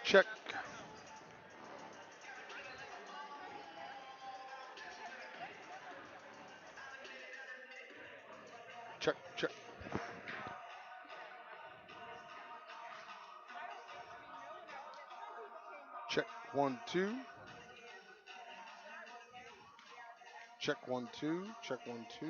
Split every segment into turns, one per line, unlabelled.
Check. Check. Check. Check. 1 2. Check 1 2. Check 1 2.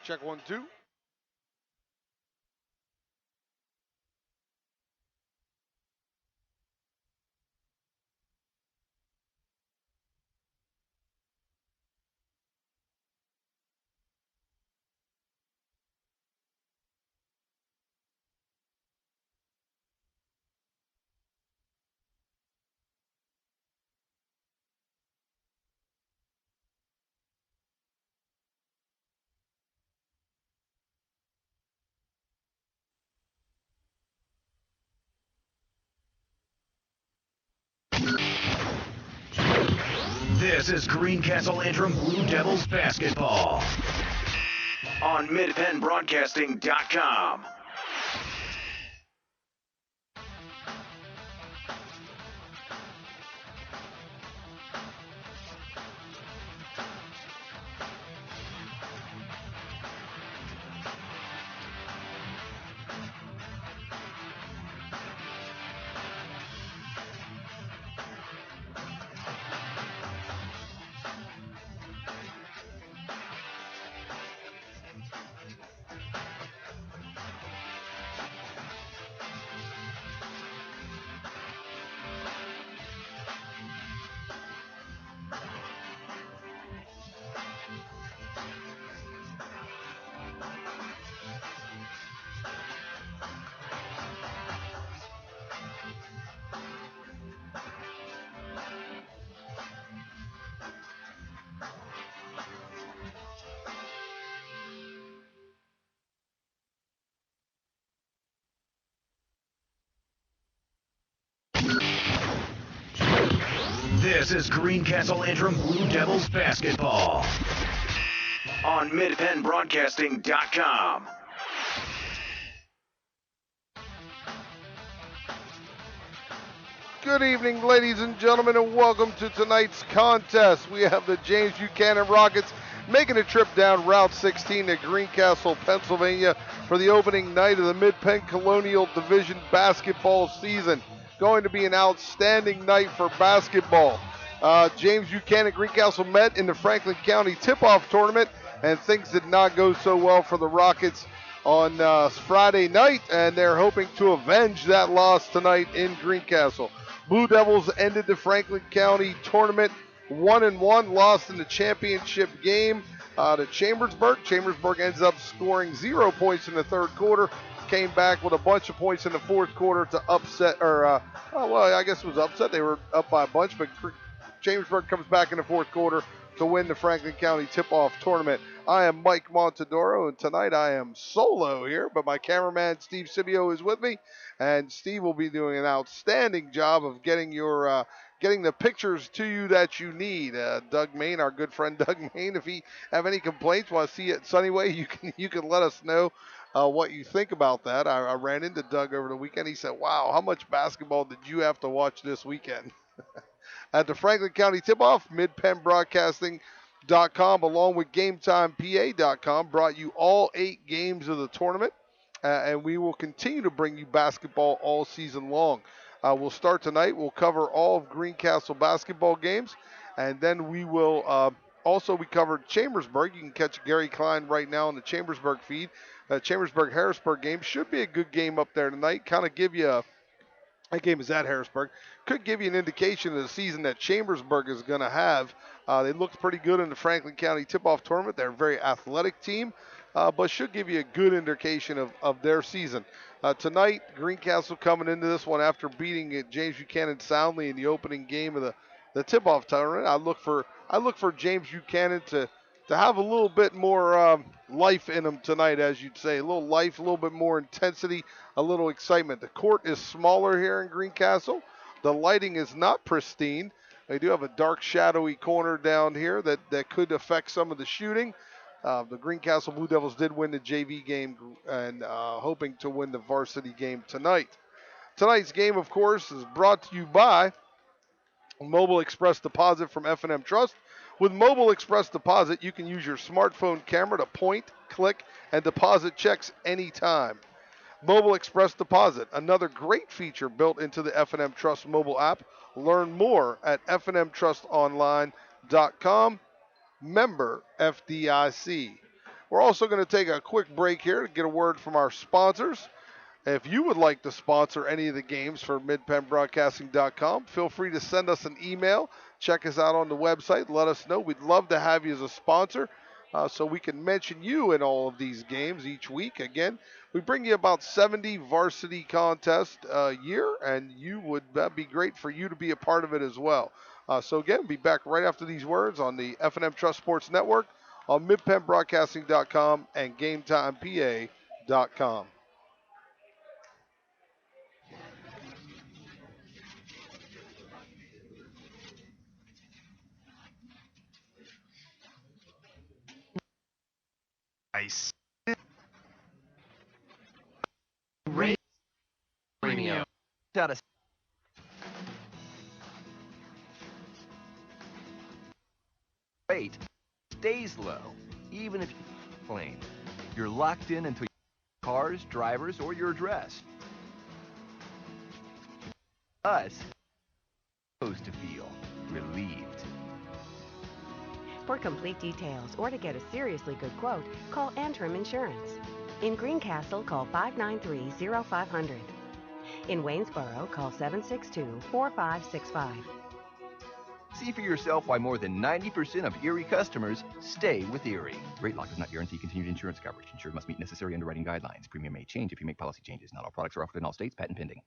Check 1-2.
This is Greencastle Interim Blue Devils basketball on MidPennBroadcasting.com. This is Greencastle Interim Blue Devils basketball on MidPennBroadcasting.com.
Good evening, ladies and gentlemen, and welcome to tonight's contest. We have the James Buchanan Rockets making a trip down Route 16 to Greencastle, Pennsylvania for the opening night of the Mid-Penn Colonial Division basketball season. Going to be an outstanding night for basketball. James Buchanan Greencastle met in the Franklin County tip-off tournament, and things did not go so well for the Rockets on Friday night, and they're hoping to avenge that loss tonight in Greencastle. Blue Devils ended the Franklin County tournament 1-1, lost in the championship game to Chambersburg. Chambersburg ends up scoring 0 points in the third quarter, came back with a bunch of points in the fourth quarter to upset, I guess it was upset. They were up by a bunch, but Chambersburg comes back in the fourth quarter to win the Franklin County tip-off tournament. I am Mike Montadoro, and tonight I am solo here, but my cameraman Steve Sibio is with me, and Steve will be doing an outstanding job of getting the pictures to you that you need. Doug Main, our good friend Doug Main, if he have any complaints, want to see it Sunnyway, you can let us know what you think about that. I ran into Doug over the weekend. He said, "Wow, how much basketball did you have to watch this weekend?" At the Franklin County Tip-Off, MidPennBroadcasting.com along with GameTimePA.com brought you all 8 games of the tournament, and we will continue to bring you basketball all season long. We'll start tonight. We'll cover all of Greencastle basketball games, and then we will we covered Chambersburg. You can catch Gary Klein right now on the Chambersburg feed. Chambersburg-Harrisburg game should be a good game up there tonight. Kind of give you that game is at Harrisburg. Could give you an indication of the season that Chambersburg is going to have. They looked pretty good in the Franklin County tip-off tournament. They're a very athletic team, but should give you a good indication of their season. Tonight, Greencastle coming into this one after beating James Buchanan soundly in the opening game of the tip-off tournament. I look for James Buchanan to have a little bit more life in them tonight, as you'd say. A little life, a little bit more intensity, a little excitement. The court is smaller here in Greencastle. The lighting is not pristine. They do have a dark, shadowy corner down here that could affect some of the shooting. The Greencastle Blue Devils did win the JV game and hoping to win the varsity game tonight. Tonight's game, of course, is brought to you by Mobile Express Deposit from F&M Trust. With Mobile Express Deposit, you can use your smartphone camera to point, click, and deposit checks anytime. Mobile Express Deposit, another great feature built into the F&M Trust mobile app. Learn more at fnmtrustonline.com. Member FDIC. We're also going to take a quick break here to get a word from our sponsors. If you would like to sponsor any of the games for midpennbroadcasting.com, feel free to send us an email. Check us out on the website. Let us know. We'd love to have you as a sponsor so we can mention you in all of these games each week. Again, we bring you about 70 varsity contests a year, and that'd be great for you to be a part of it as well. So again, we'll be back right after these words on the F&M Trust Sports Network, on midpennbroadcasting.com and GameTimePA.com.
Nice.
Radio. Rate stays low, even if you're plane. You're locked in until cars, drivers, or your address. Us supposed to feel relieved.
For complete details or to get a seriously good quote, call Antrim Insurance. In Greencastle, call 593-0500. In Waynesboro, call 762-4565.
See for yourself why more than 90% of Erie customers stay with Erie. Rate lock does not guarantee continued insurance coverage. Insured must meet necessary underwriting guidelines. Premium may change if you make policy changes. Not all products are offered in all states. Patent pending.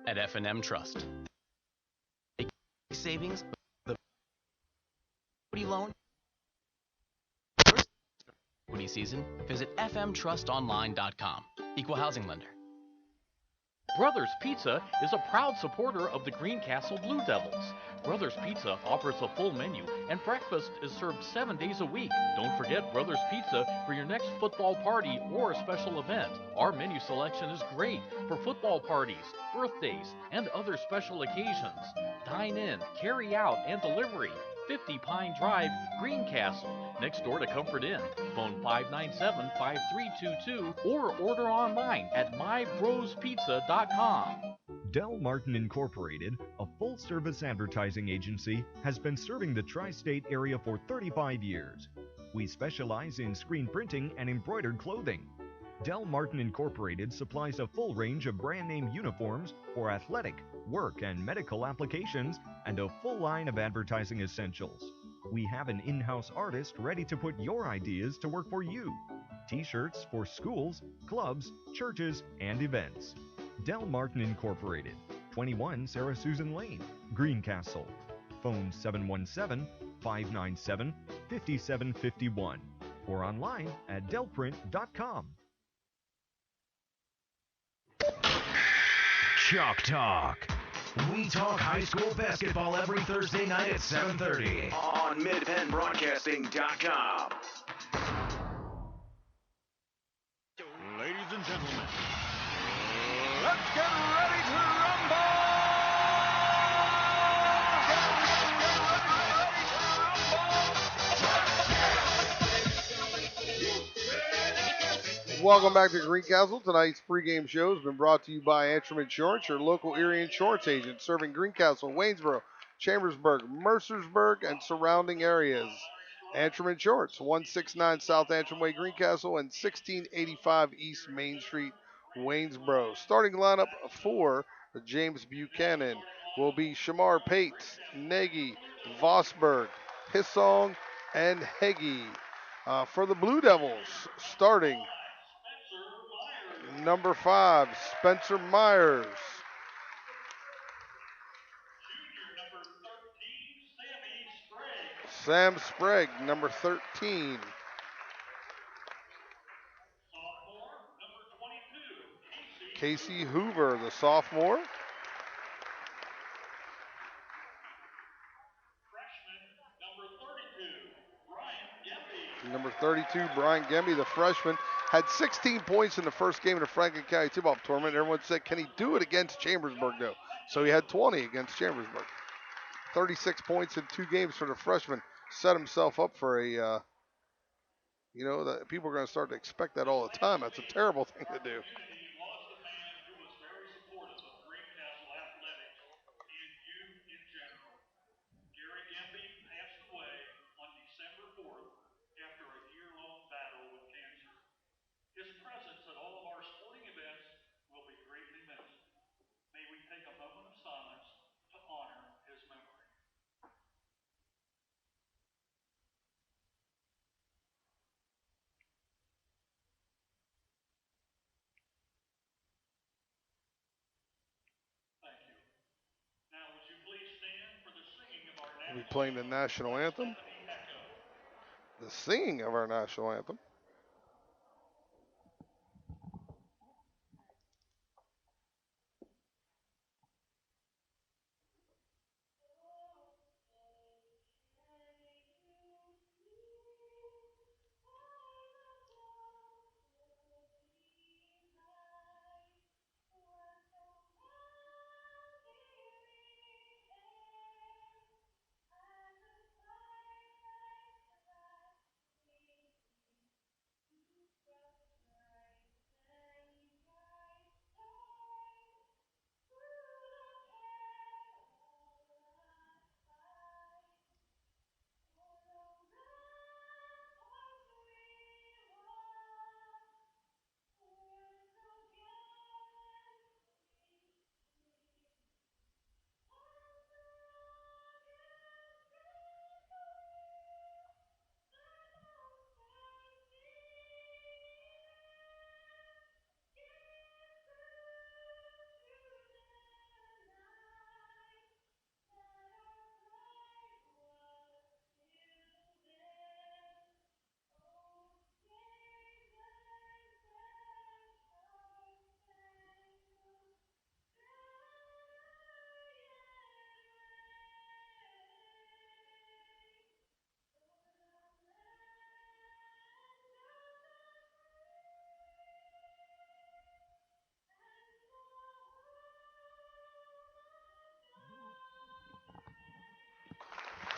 At F&M Trust. Savings, the equity loan. Equity season, visit fmtrustonline.com. Equal housing lender.
Brothers Pizza is a proud supporter of the Greencastle Blue Devils. Brothers Pizza offers a full menu, and breakfast is served 7 days a week. Don't forget Brothers Pizza for your next football party or special event. Our menu selection is great for football parties, birthdays, and other special occasions. Dine in, carry out, and delivery. 50 Pine Drive, Greencastle, next door to Comfort Inn. Phone 597-5322 or order online at mybrospizza.com.
Del Martin Incorporated, a full-service advertising agency, has been serving the tri-state area for 35 years. We specialize in screen printing and embroidered clothing. Del Martin Incorporated supplies a full range of brand-name uniforms for athletic, work, and medical applications, and a full line of advertising essentials. We have an in-house artist ready to put your ideas to work for you. T-shirts for schools, clubs, churches, and events. Del Martin Incorporated, 21 Sarah Susan Lane, Greencastle. Phone 717-597-5751 or online at delprint.com.
Chalk Talk. We talk high school basketball every Thursday night at 7:30 on midpennbroadcasting.com.
Ladies and gentlemen, let's get ready to rumble!
Welcome back to Greencastle. Tonight's pregame show has been brought to you by Antrim Insurance, your local Erie insurance agent, serving Greencastle, Waynesboro, Chambersburg, Mercersburg, and surrounding areas. Antrim Insurance, 169 South Antrim Way, Greencastle, and 1685 East Main Street, Waynesboro. Starting lineup for James Buchanan will be Shamar Pates, Nagy, Vosberg, Hissong, and Heggie. For the Blue Devils, starting number 5, Spencer Myers. Sam Sprague, number 13. Casey Hoover, the sophomore. Number 32, Brian Gemby, the freshman, had 16 points in the first game of the Franklin County Tip-Off Tournament. Everyone said, can he do it against Chambersburg, though? So he had 20 against Chambersburg. 36 points in 2 games for the freshman. Set himself up for a, that people are going to start to expect that all the time. That's a terrible thing to do. We'll be playing the national anthem, the singing of our national anthem.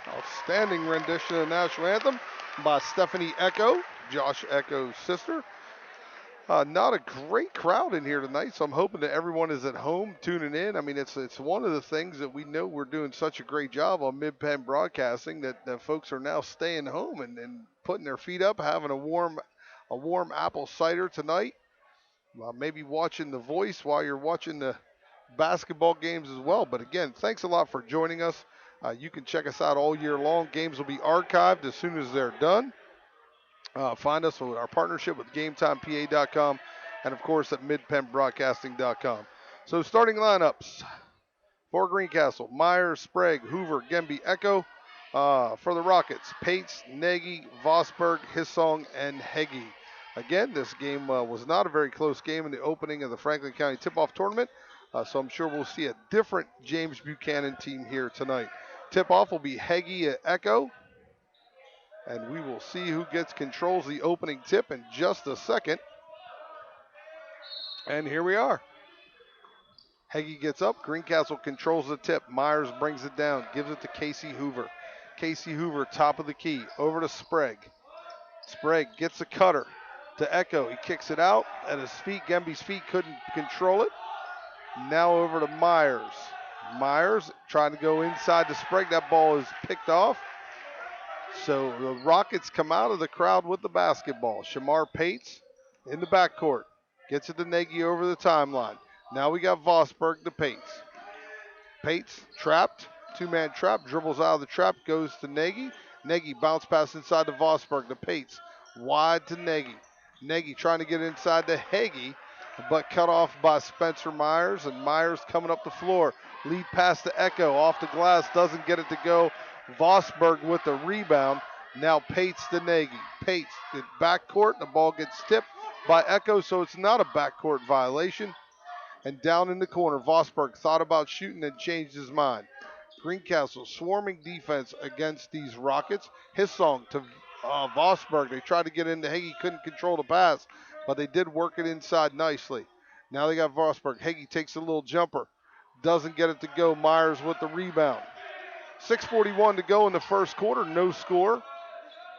Outstanding rendition of the national anthem by Stephanie Echo, Josh Echo's sister. Not a great crowd in here tonight, so I'm hoping that everyone is at home tuning in. I mean, it's one of the things that we know we're doing such a great job on Mid-Penn Broadcasting that folks are now staying home and putting their feet up, having a warm apple cider tonight. Maybe watching The Voice while you're watching the basketball games as well. But again, thanks a lot for joining us. You can check us out all year long. Games will be archived as soon as they're done. Find us with our partnership with GameTimePA.com and, of course, at MidPennBroadcasting.com. So starting lineups for Greencastle: Myers, Sprague, Hoover, Gemby, Echo. For the Rockets: Pates, Nagy, Vosberg, Hissong, and Heggie. Again, this game was not a very close game in the opening of the Franklin County Tip-Off Tournament, so I'm sure we'll see a different James Buchanan team here tonight. Tip-off will be Heggie at Echo, and we will see who controls the opening tip in just a second. And here we are. Heggie gets up. Greencastle controls the tip. Myers brings it down, gives it to Casey Hoover. Casey Hoover, top of the key, over to Sprague. Sprague gets a cutter to Echo. He kicks it out at his feet. Gemby's feet couldn't control it. Now over to Myers. Myers trying to go inside to Sprague. That ball is picked off. So the Rockets come out of the crowd with the basketball. Shamar Pates in the backcourt. Gets it to Nagy over the timeline. Now we got Vosberg to Pates. Pates trapped. Two-man trap. Dribbles out of the trap. Goes to Nagy. Nagy bounce pass inside to Vosberg to Pates. Wide to Nagy. Nagy trying to get inside to Heggie, but cut off by Spencer Myers. And Myers coming up the floor. Lead pass to Echo. Off the glass. Doesn't get it to go. Vosberg with the rebound. Now Pates to Nagy. Pates in backcourt. The ball gets tipped by Echo, so it's not a backcourt violation. And down in the corner, Vosberg thought about shooting and changed his mind. Greencastle swarming defense against these Rockets. Hissong to Vosberg. They tried to get into Heggie, couldn't control the pass, but they did work it inside nicely. Now they got Vosberg. Heggie takes a little jumper. Doesn't get it to go. Myers with the rebound. 6:41 to go in the first quarter. No score.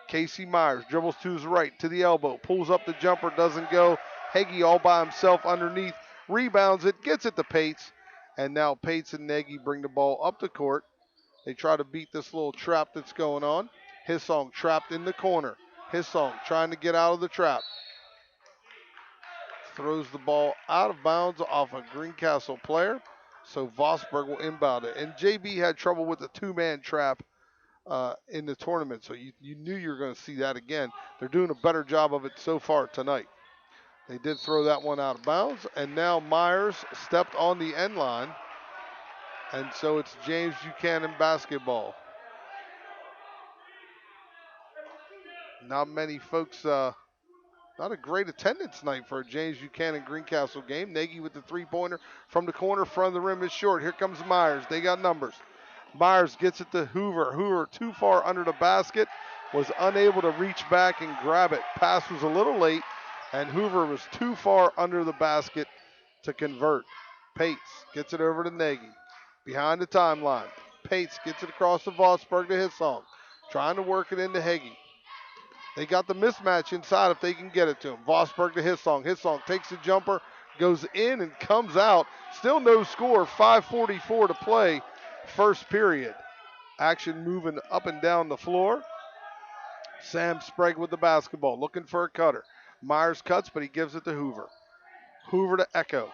Casey Myers dribbles to his right, to the elbow. Pulls up the jumper. Doesn't go. Heggie all by himself underneath. Rebounds it. Gets it to Pates. And now Pates and Nagy bring the ball up the court. They try to beat this little trap that's going on. Hissong trapped in the corner. Hissong trying to get out of the trap. Throws the ball out of bounds off a Greencastle player. So Vosberg will inbound it. And JB had trouble with the two-man trap in the tournament. So you knew you were going to see that again. They're doing a better job of it so far tonight. They did throw that one out of bounds. And now Myers stepped on the end line. And so it's James Buchanan basketball. Not many folks, not a great attendance night for a James Buchanan Greencastle game. Nagy with the three-pointer from the corner, front of the rim is short. Here comes Myers. They got numbers. Myers gets it to Hoover. Hoover too far under the basket, was unable to reach back and grab it. Pass was a little late, and Hoover was too far under the basket to convert. Pates gets it over to Nagy. Behind the timeline. Pates gets it across to Vosberg to Hissong. Trying to work it into Heggie. They got the mismatch inside if they can get it to him. Vosberg to Hissong. Hissong takes the jumper, goes in and comes out. Still no score. 5:44 to play. First period. Action moving up and down the floor. Sam Sprague with the basketball, looking for a cutter. Myers cuts, but he gives it to Hoover. Hoover to Echo.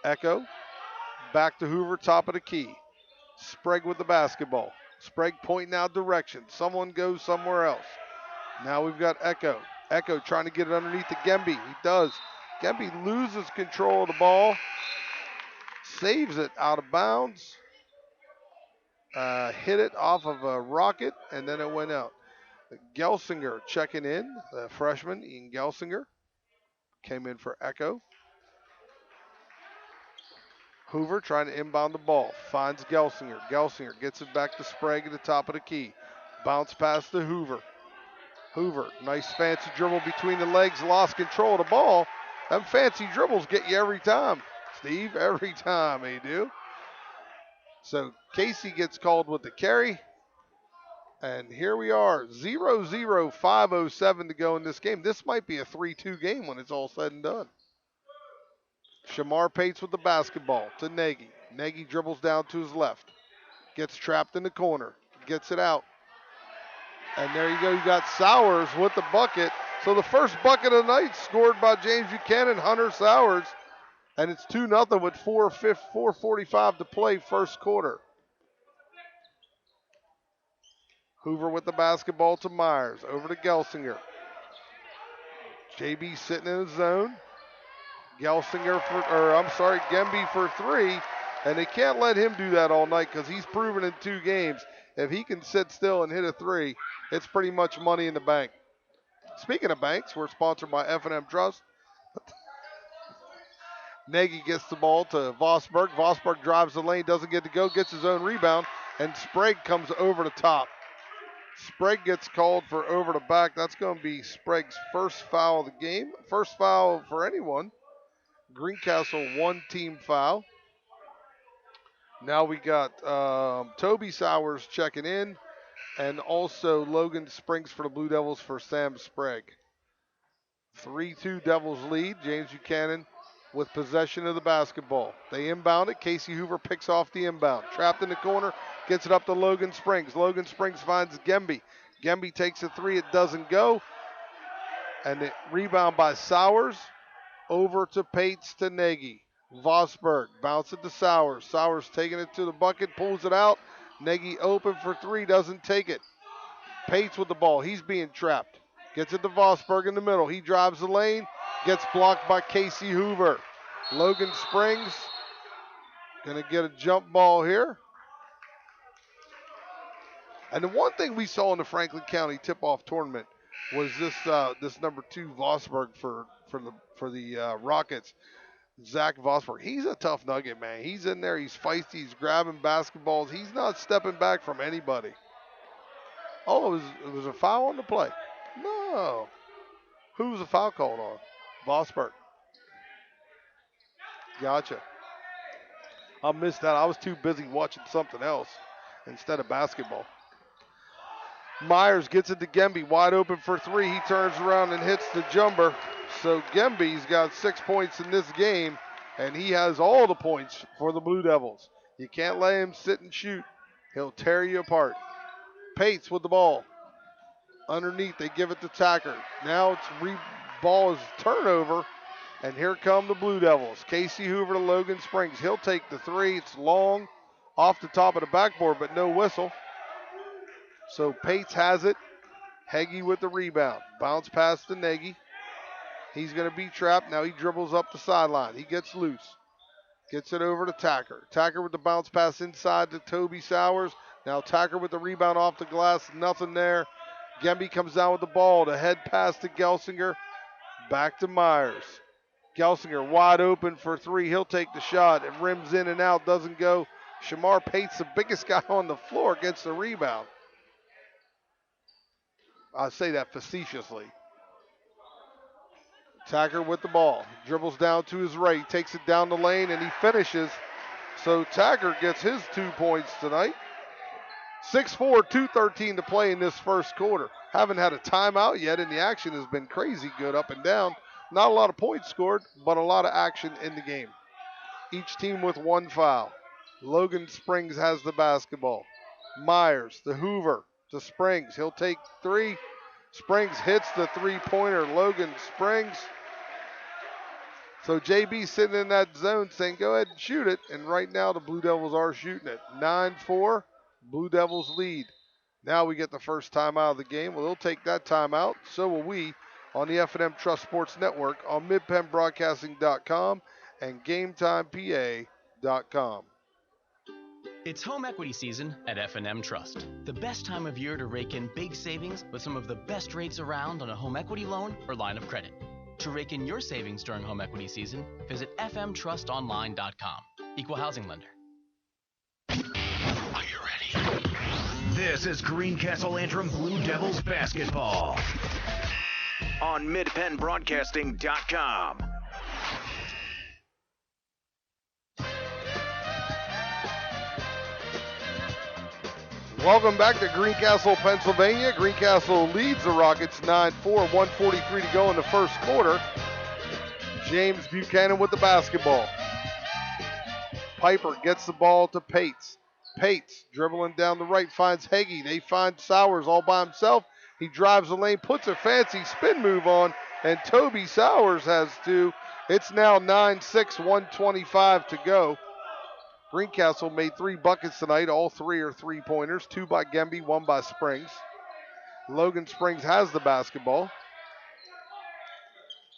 Echo back to Hoover, top of the key. Sprague with the basketball. Sprague pointing out direction. Someone goes somewhere else. Now we've got Echo. Echo trying to get it underneath to Gemby. He does. Gemby loses control of the ball. Saves it out of bounds. Hit it off of a rocket, and then it went out. Gelsinger checking in. The freshman, Ian Gelsinger, came in for Echo. Hoover trying to inbound the ball. Finds Gelsinger. Gelsinger gets it back to Sprague at the top of the key. Bounce pass to Hoover. Hoover, nice fancy dribble between the legs. Lost control of the ball. Them fancy dribbles get you every time, Steve. Every time they do. So Casey gets called with the carry. And here we are, 0-0, 5:07 to go in this game. This might be a 3-2 game when it's all said and done. Shamar Pates with the basketball to Nagy. Nagy dribbles down to his left. Gets trapped in the corner. Gets it out. And there you go. You got Sowers with the bucket. So the first bucket of the night scored by James Buchanan, Hunter Sowers. And it's 2-0 with 4:45 to play first quarter. Hoover with the basketball to Myers. Over to Gelsinger. JB sitting in his zone. Gemby for three. And they can't let him do that all night because he's proven in 2 games if he can sit still and hit a three, it's pretty much money in the bank. Speaking of banks, we're sponsored by F&M Trust. Nagy gets the ball to Vosberg. Vosberg drives the lane, doesn't get to go, gets his own rebound, and Sprague comes over the top. Sprague gets called for over the back. That's going to be Sprague's first foul of the game. First foul for anyone. Greencastle 1 team foul. Now we got Toby Sowers checking in, and also Logan Springs for the Blue Devils for Sam Sprague. 3-2 Devils lead. James Buchanan with possession of the basketball. They inbound it. Casey Hoover picks off the inbound. Trapped in the corner, gets it up to Logan Springs. Logan Springs finds Gemby. Gemby takes a three. It doesn't go. And the rebound by Sowers. Over to Pates to Nagy. Vosberg, bounce it to Sowers. Sowers taking it to the bucket, pulls it out. Nagy open for three, doesn't take it. Pates with the ball, he's being trapped. Gets it to Vosberg in the middle. He drives the lane, gets blocked by Casey Hoover. Logan Springs, gonna get a jump ball here. And the one thing we saw in the Franklin County tip-off tournament was this number 2 Vosberg for the Rockets. Zach Vosberg, he's a tough nugget, man. He's in there, he's feisty, he's grabbing basketballs. He's not stepping back from anybody. Oh, it was a foul on the play. No. Who was the foul called on? Vosberg. Gotcha. I missed that. I was too busy watching something else instead of basketball. Myers gets it to Gemby, wide open for three. He turns around and hits the jumper. So Gemby's got 6 points in this game, and he has all the points for the Blue Devils. You can't let him sit and shoot. He'll tear you apart. Pates with the ball. Underneath, they give it to Tacker. Now ball is turnover, and here come the Blue Devils. Casey Hoover to Logan Springs. He'll take the three. It's long, off the top of the backboard, but no whistle. So Pates has it. Heggie with the rebound. Bounce pass to Nagy. He's going to be trapped. Now he dribbles up the sideline. He gets loose. Gets it over to Tacker. Tacker with the bounce pass inside to Toby Sowers. Now Tacker with the rebound off the glass. Nothing there. Gemby comes down with the ball. The head pass to Gelsinger. Back to Myers. Gelsinger wide open for three. He'll take the shot. It rims in and out. Doesn't go. Shamar Pates, the biggest guy on the floor, gets the rebound. I say that facetiously. Tacker with the ball. Dribbles down to his right. Takes it down the lane, and he finishes. So Tacker gets his 2 points tonight. 6-4, 2:13 to play in this first quarter. Haven't had a timeout yet, and the action has been crazy good up and down. Not a lot of points scored, but a lot of action in the game. Each team with one foul. Logan Springs has the basketball. Myers, the Hoover, to Springs. He'll take three. Springs hits the three-pointer. Logan Springs. So JB sitting in that zone saying, go ahead and shoot it. And right now the Blue Devils are shooting it. 9-4, Blue Devils lead. Now we get the first timeout of the game. Well, they'll take that timeout. So will we on the F&M Trust Sports Network on midpennbroadcasting.com and GameTimePA.com.
It's home equity season at F&M Trust. The best time of year to rake in big savings with some of the best rates around on a home equity loan or line of credit. To rake in your savings during home equity season, visit fmtrustonline.com. Equal housing lender.
Are you ready? This is Greencastle Antrim Blue Devils basketball on midpennbroadcasting.com.
Welcome back to Greencastle, Pennsylvania. Greencastle leads the Rockets 9-4, 1:43 to go in the first quarter. James Buchanan with the basketball. Piper gets the ball to Pates. Pates dribbling down the right finds Heggie. They find Sowers all by himself. He drives the lane, puts a fancy spin move on, and Toby Sowers has two. It's now 9-6, 1:25 to go. Greencastle made 3 buckets tonight. All 3 are three-pointers. 2 by Gemby, 1 by Springs. Logan Springs has the basketball.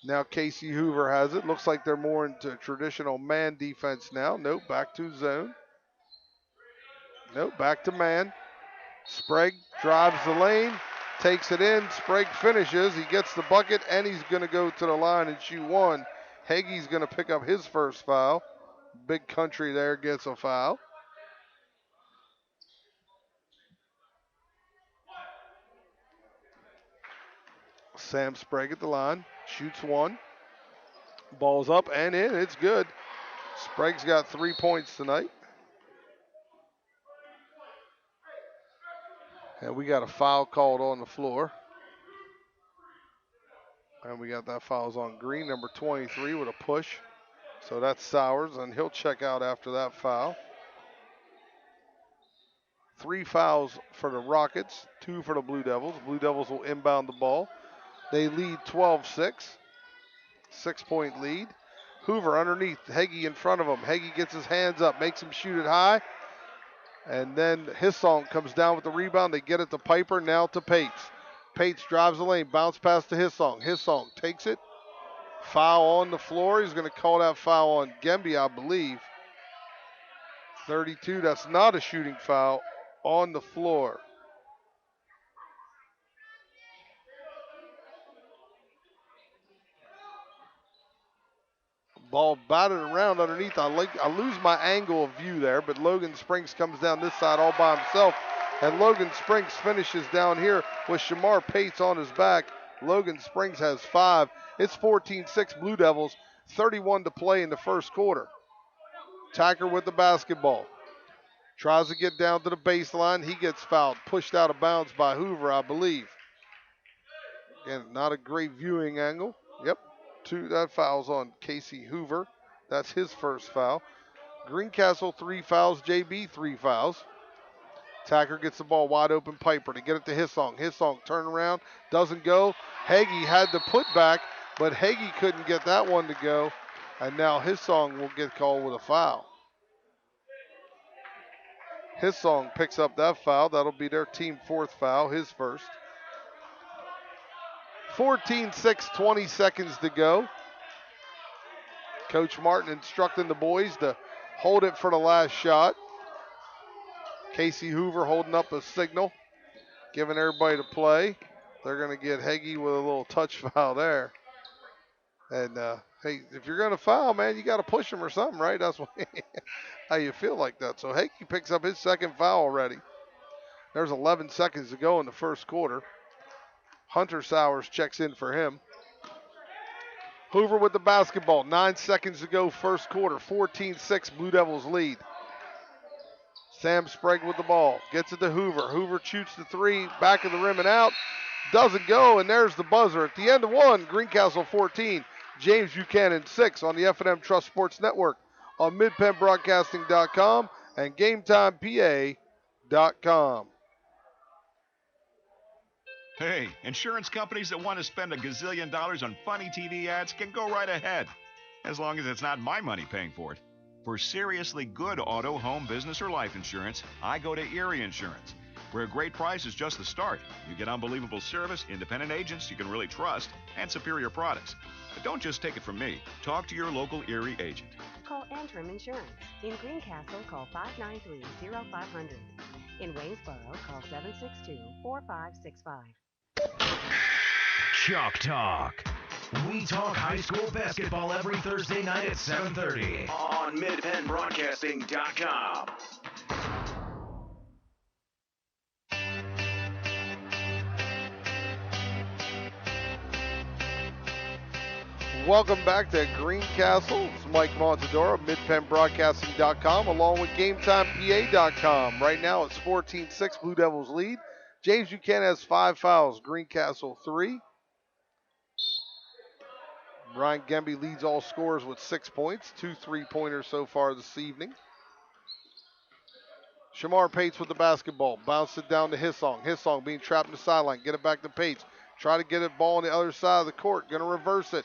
Now Casey Hoover has it. Looks like they're more into traditional man defense now. Nope, back to zone. Nope, back to man. Sprague drives the lane, takes it in. Sprague finishes. He gets the bucket, and he's going to go to the line and shoot one. Hagee's going to pick up his first foul. Big Country there gets a foul. Sam Sprague at the line, shoots one. Ball's up and in, it's good. Sprague's got 3 points tonight. And we got a foul called on the floor. And we got that foul's on Green, number 23 with a push. So that's Sowers, and he'll check out after that foul. 3 fouls for the Rockets, 2 for the Blue Devils. Blue Devils will inbound the ball. They lead 12-6. 6-point lead. Hoover underneath, Heggie in front of him. Heggie gets his hands up, makes him shoot it high. And then Hissong comes down with the rebound. They get it to Piper, now to Pates. Pates drives the lane, bounce pass to Hissong. Hissong takes it. Foul on the floor. He's going to call that foul on Gemby, I believe. 32, that's not a shooting foul on the floor. Ball batted around underneath. I lose my angle of view there, but Logan Springs comes down this side all by himself. And Logan Springs finishes down here with Shamar Pates on his back. Logan Springs has 5. It's 14-6 Blue Devils, 31 to play in the first quarter. Tacker with the basketball. Tries to get down to the baseline. He gets fouled, pushed out of bounds by Hoover, I believe. Again, not a great viewing angle. Yep, that foul's on Casey Hoover. That's his first foul. Greencastle 3 fouls, JB 3 fouls. Tacker gets the ball wide open, Piper to get it to Hissong. Hissong turn around, doesn't go. Heggie had the put back, but Heggie couldn't get that one to go. And now Hissong will get called with a foul. Hissong picks up that foul. That'll be their team 4th foul, his first. 14-6, 20 seconds to go. Coach Martin instructing the boys to hold it for the last shot. Casey Hoover holding up a signal, giving everybody to play. They're going to get Heggie with a little touch foul there. And, hey, if you're going to foul, man, you got to push him or something, right? That's how you feel like that. So Heggie picks up his second foul already. There's 11 seconds to go in the first quarter. Hunter Sowers checks in for him. Hoover with the basketball. 9 seconds to go first quarter. 14-6 Blue Devils lead. Sam Sprague with the ball. Gets it to Hoover. Hoover shoots the three. Back of the rim and out. Doesn't go, and there's the buzzer. At the end of one, Greencastle 14, James Buchanan 6 on the F&M Trust Sports Network, on midpennbroadcasting.com and GameTimePA.com.
Hey, insurance companies that want to spend $1 gazillion on funny TV ads can go right ahead, as long as it's not my money paying for it. For seriously good auto, home, business, or life insurance, I go to Erie Insurance, where a great price is just the start. You get unbelievable service, independent agents you can really trust, and superior products. But don't just take it from me. Talk to your local Erie agent.
Call Antrim Insurance. In Greencastle, call 593-0500. In Waynesboro, call 762-4565.
Chalk Talk. We talk high school basketball every Thursday night at 7:30 on midpennbroadcasting.com.
Welcome back to Greencastle. It's Mike Montadoro of midpennbroadcasting.com along with GameTimePA.com. Right now it's 14-6 Blue Devils lead. James Buchanan has 5 fouls. Greencastle 3. Ryan Gemby leads all scorers with 6 points. 2 3-pointers so far this evening. Shamar Pates with the basketball. Bounce it down to Hissong. Hissong being trapped in the sideline. Get it back to Pates. Try to get it ball on the other side of the court. Going to reverse it.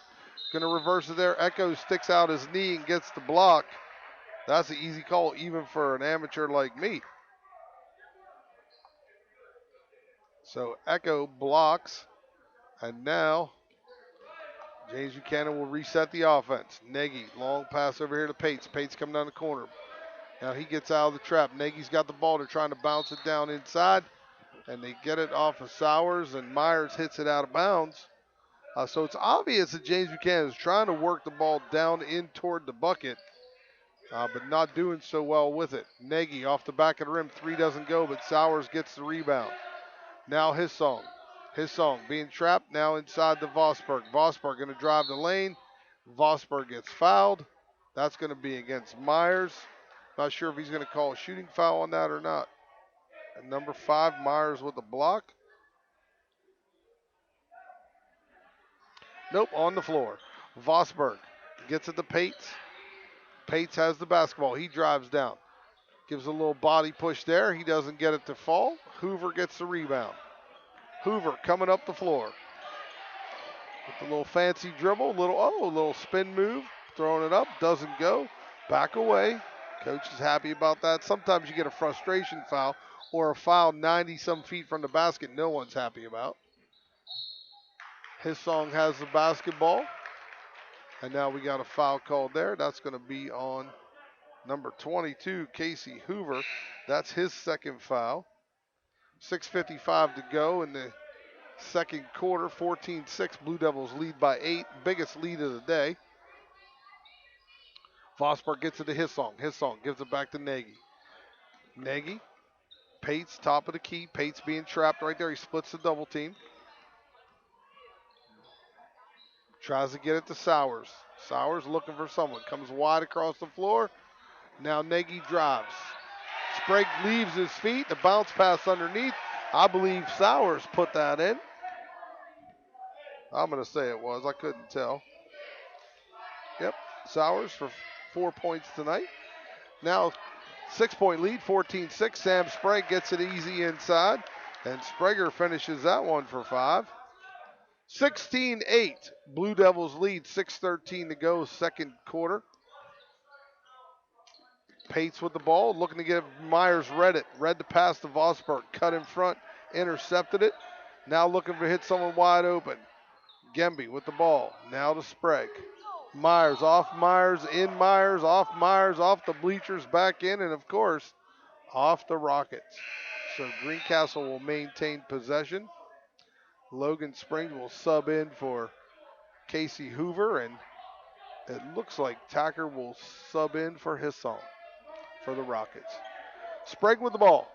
Going to reverse it there. Echo sticks out his knee and gets the block. That's an easy call even for an amateur like me. So Echo blocks. And now James Buchanan will reset the offense. Nagy, long pass over here to Pates. Pates coming down the corner. Now he gets out of the trap. Nagy's got the ball. They're trying to bounce it down inside. And they get it off of Sowers, and Myers hits it out of bounds. So it's obvious that James Buchanan is trying to work the ball down in toward the bucket, but not doing so well with it. Nagy off the back of the rim. 3 doesn't go, but Sowers gets the rebound. Now Hissong. Hissong being trapped now inside the Vosberg. Vosberg going to drive the lane. Vosberg gets fouled. That's going to be against Myers. Not sure if he's going to call a shooting foul on that or not. And number 5, Myers with the block. Nope, on the floor. Vosberg gets it to Pates. Pates has the basketball. He drives down. Gives a little body push there. He doesn't get it to fall. Hoover gets the rebound. Hoover coming up the floor. With a little fancy dribble, a little spin move. Throwing it up, doesn't go. Back away. Coach is happy about that. Sometimes you get a frustration foul or a foul 90-some feet from the basket no one's happy about. Hissong has the basketball. And now we got a foul called there. That's going to be on number 22, Casey Hoover. That's his second foul. 6:55 to go in the second quarter. 14-6. Blue Devils lead by 8. Biggest lead of the day. Vosberg gets it to Hissong. Hissong gives it back to Nagy. Nagy. Pates, top of the key. Pates being trapped right there. He splits the double team. Tries to get it to Sowers. Sowers looking for someone. Comes wide across the floor. Now Nagy drives. Sprague leaves his feet. The bounce pass underneath. I believe Sowers put that in. I'm going to say it was. I couldn't tell. Yep. Sowers for 4 points tonight. Now 6-point lead. 14-6. Sam Sprague gets it easy inside. And Sprague finishes that one for 5. 16-8. Blue Devils lead. 6:13 to go, second quarter. Pates with the ball, looking to give Myers read it. Read the pass to Vosberg. Cut in front, intercepted it. Now looking to hit someone wide open. Gemby with the ball. Now to Sprague. Myers, off Myers, in Myers, off the bleachers, back in, and of course, off the Rockets. So Greencastle will maintain possession. Logan Springs will sub in for Casey Hoover, and it looks like Tacker will sub in for Hissong for the Rockets. Sprague with the ball.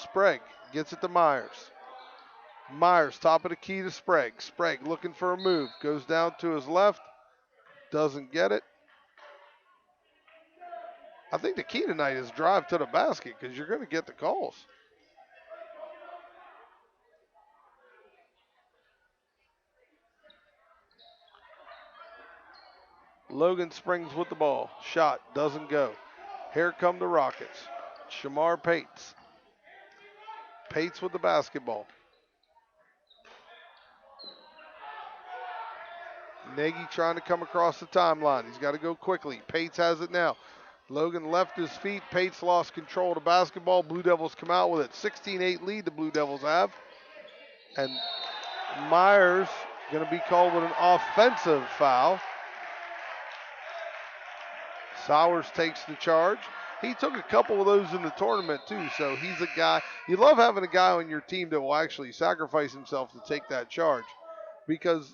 Sprague gets it to Myers. Myers, top of the key to Sprague. Sprague looking for a move. Goes down to his left. Doesn't get it. I think the key tonight is drive to the basket because you're going to get the calls. Logan Springs with the ball. Shot doesn't go. Here come the Rockets. Shamar Pates. Pates with the basketball. Nagy trying to come across the timeline. He's got to go quickly. Pates has it now. Logan left his feet. Pates lost control of the basketball. Blue Devils come out with it. 16-8 lead the Blue Devils have. And Myers going to be called with an offensive foul. Sowers takes the charge. He took a couple of those in the tournament too, so he's a guy. You love having a guy on your team that will actually sacrifice himself to take that charge because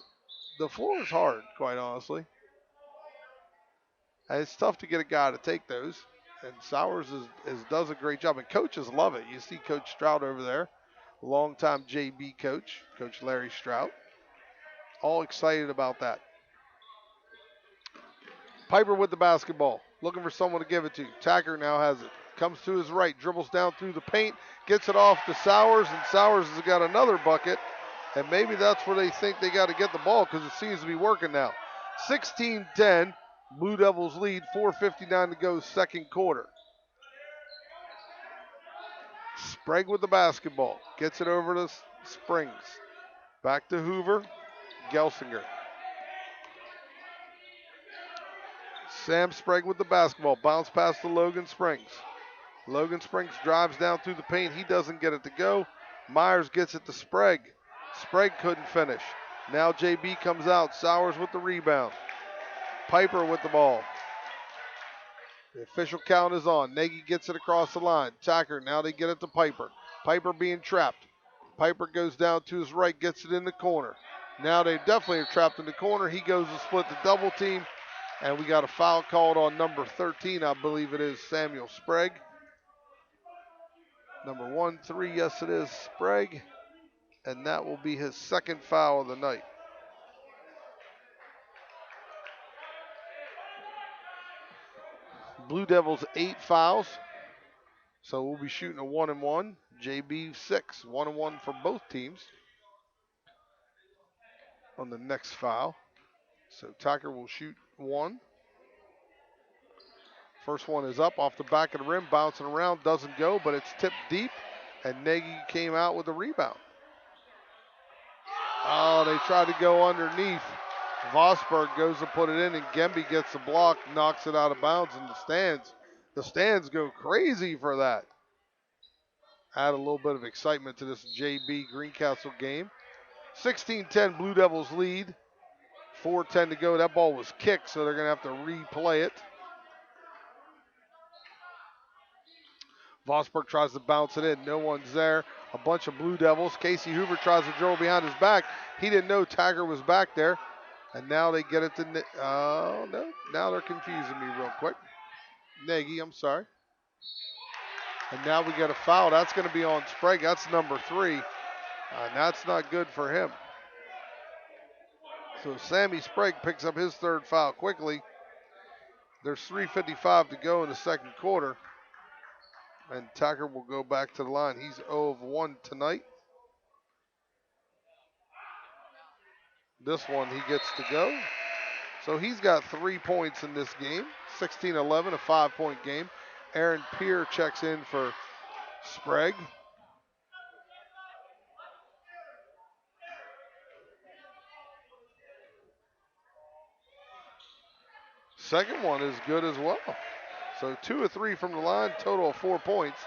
the floor is hard, quite honestly. And it's tough to get a guy to take those. And Sowers does a great job. And coaches love it. You see Coach Stroud over there, longtime JB coach, Coach Larry Stroud. All excited about that. Piper with the basketball, looking for someone to give it to. Tacker now has it. Comes to his right, dribbles down through the paint, gets it off to Sowers, and Sowers has got another bucket. And maybe that's where they think they got to get the ball because it seems to be working now. 16-10, Blue Devils lead, 4:59 to go, second quarter. Sprague with the basketball, gets it over to Springs. Back to Hoover, Gelsinger. Sam Sprague with the basketball. Bounce pass to Logan Springs. Logan Springs drives down through the paint. He doesn't get it to go. Myers gets it to Sprague. Sprague couldn't finish. Now JB comes out. Sowers with the rebound. Piper with the ball. The official count is on. Nagy gets it across the line. Tacker, now they get it to Piper. Piper being trapped. Piper goes down to his right, gets it in the corner. Now they definitely are trapped in the corner. He goes to split the double team. And we got a foul called on number 13, I believe it is Samuel Sprague. Number 1-3, yes it is Sprague. And that will be his second foul of the night. Blue Devils 8 fouls. So we'll be shooting a 1-1. JB 6, 1-1 for both teams on the next foul. So Tacker will shoot one. First one is up off the back of the rim, bouncing around, doesn't go, but it's tipped deep, and Nagy came out with the rebound. Oh, they tried to go underneath. Vosberg goes to put it in, and Gemby gets the block, knocks it out of bounds in the stands. The stands go crazy for that. Add a little bit of excitement to this JB Greencastle game. 16-10 Blue Devils lead. 4:10 to go. That ball was kicked, so they're going to have to replay it. Vosberg tries to bounce it in. No one's there. A bunch of Blue Devils. Casey Hoover tries to dribble behind his back. He didn't know Tacker was back there. And now they get it to, no. Now they're confusing me real quick. Nagy, I'm sorry. And now we get a foul. That's going to be on Sprague. That's number 3. And that's not good for him. So Sammy Sprague picks up his third foul quickly. There's 3:55 to go in the second quarter. And Tacker will go back to the line. He's 0 of 1 tonight. This one he gets to go. So he's got 3 points in this game. 16-11, a 5-point game. Aaron Peer checks in for Sprague. Second one is good as well. So 2 of 3 from the line, total of 4 points.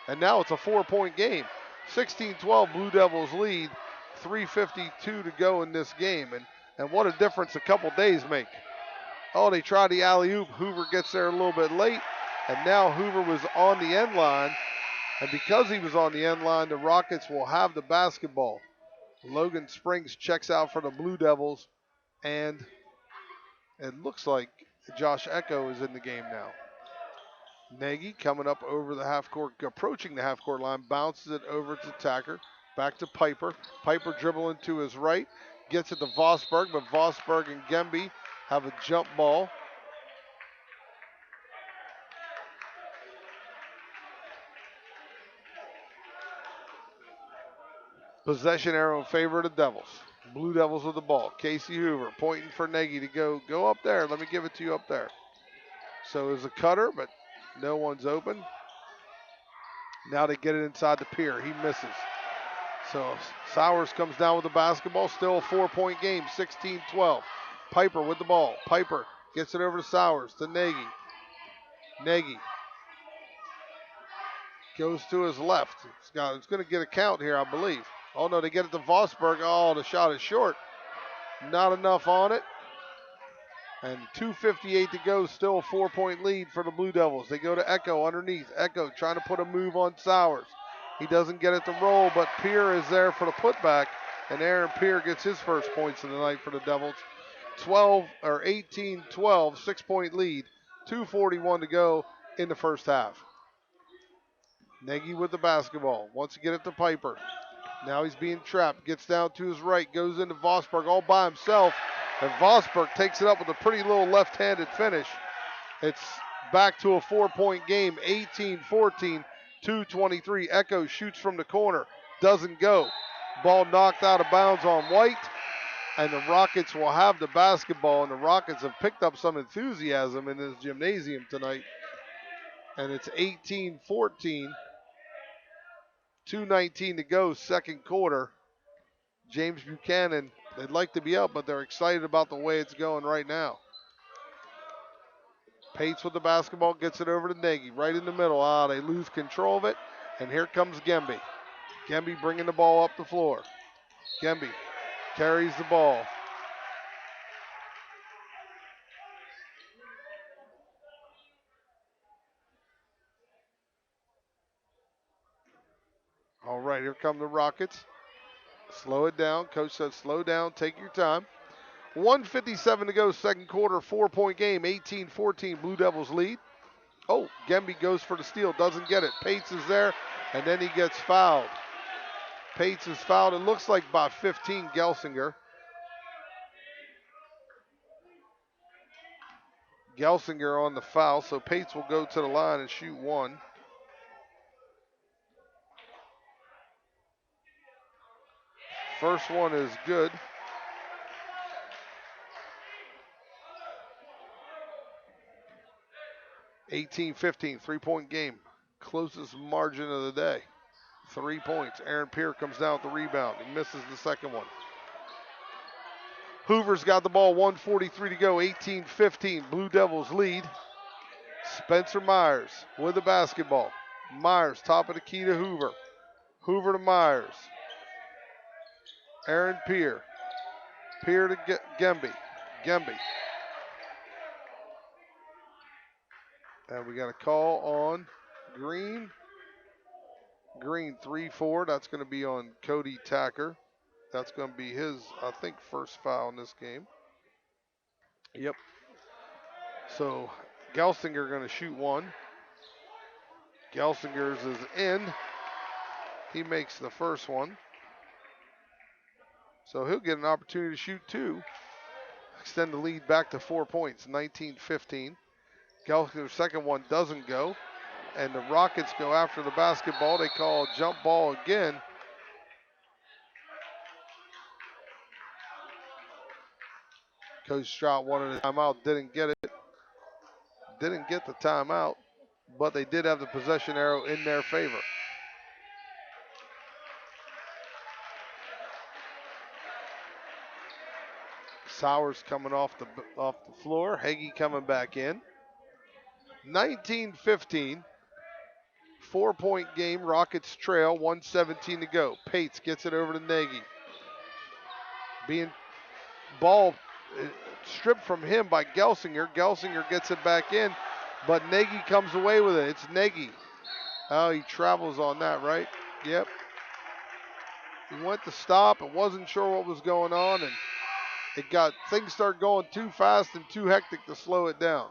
And now it's a 4-point game. 16-12 Blue Devils lead, 3:52 to go in this game. And what a difference a couple days make. Oh, they try the alley-oop. Hoover gets there a little bit late. And now Hoover was on the end line. And because he was on the end line, the Rockets will have the basketball. Logan Springs checks out for the Blue Devils, and it looks like Josh Echo is in the game now. Nagy coming up over the half court, approaching the half court line, bounces it over to Tacker, back to Piper. Piper dribbling to his right, gets it to Vosberg, but Vosberg and Gemby have a jump ball. Possession arrow in favor of the Devils. Blue Devils with the ball. Casey Hoover pointing for Nagy to go up there. Let me give it to you up there. So it's a cutter, but no one's open. Now they get it inside the pier. He misses. So Sowers comes down with the basketball. Still a 4-point game, 16-12. Piper with the ball. Piper gets it over to Sowers, to Nagy. Nagy goes to his left. It's going to get a count here, I believe. Oh, no, they get it to Vosberg. Oh, the shot is short. Not enough on it. And 2:58 to go, still a 4-point lead for the Blue Devils. They go to Echo underneath. Echo trying to put a move on Sowers. He doesn't get it to roll, but Peer is there for the putback. And Aaron Peer gets his first points of the night for the Devils. 18-12, 6-point lead. 2:41 to go in the first half. Nagy with the basketball. Wants to get it to Piper. Now he's being trapped. Gets down to his right. Goes into Vosberg all by himself. And Vosberg takes it up with a pretty little left-handed finish. It's back to a 4-point game. 18-14, 2:23. Echo shoots from the corner. Doesn't go. Ball knocked out of bounds on White. And the Rockets will have the basketball. And the Rockets have picked up some enthusiasm in this gymnasium tonight. And it's 18-14. 2:19 to go, second quarter. James Buchanan, they'd like to be up, but they're excited about the way it's going right now. Pates with the basketball, gets it over to Nagy, right in the middle. They lose control of it, and here comes Gemby. Gemby bringing the ball up the floor. Gemby carries the ball. All right, here come the Rockets. Slow it down. Coach said slow down, take your time. 1:57 to go, second quarter, 4-point game, 18-14, Blue Devils lead. Oh, Gemby goes for the steal, doesn't get it. Pates is there, and then he gets fouled. Pates is fouled, it looks like by 15, Gelsinger. Gelsinger on the foul, so Pates will go to the line and shoot one. First one is good. (18-15), 3-point game. Closest margin of the day. 3 points. Aaron Peer comes down with the rebound. He misses the second one. Hoover's got the ball, 1:43 to go, 18-15. Blue Devils lead. Spencer Myers with the basketball. Myers, top of the key to Hoover. Hoover to Myers. Aaron Peer. Peer to Gemby. Gemby. And we got a call on Green. Green 3-4. That's going to be on Cody Tacker. That's going to be his, I think, first foul in this game. Yep. So Gelsinger going to shoot one. Gelsinger's is in. He makes the first one. So he'll get an opportunity to shoot two. Extend the lead back to 4 points, 19-15. Gelsinger's second one doesn't go. And the Rockets go after the basketball. They call a jump ball again. Coach Strout wanted a timeout, didn't get it. Didn't get the timeout, but they did have the possession arrow in their favor. Sowers coming off the floor. Hagee coming back in. 19-15. 4-point game. Rockets trail. 1:17 to go. Pates gets it over to Nagy. Being ball stripped from him by Gelsinger. Gelsinger gets it back in, but Nagy comes away with it. It's Nagy. Oh, he travels on that, right? Yep. He went to stop and wasn't sure what was going on, and things started going too fast and too hectic to slow it down.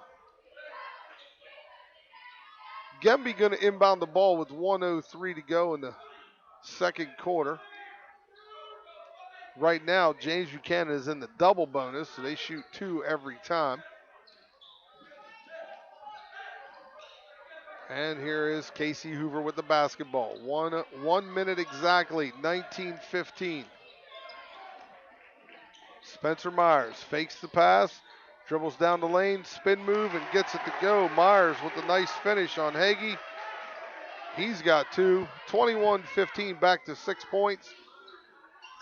Gemby going to inbound the ball with 1:03 to go in the second quarter. Right now, James Buchanan is in the double bonus, so they shoot 2 every time. And here is Casey Hoover with the basketball. 1 minute exactly, 19:15. Spencer Myers fakes the pass, dribbles down the lane, spin move, and gets it to go. Myers with a nice finish on Hagee. He's got 2. 21-15, back to 6 points.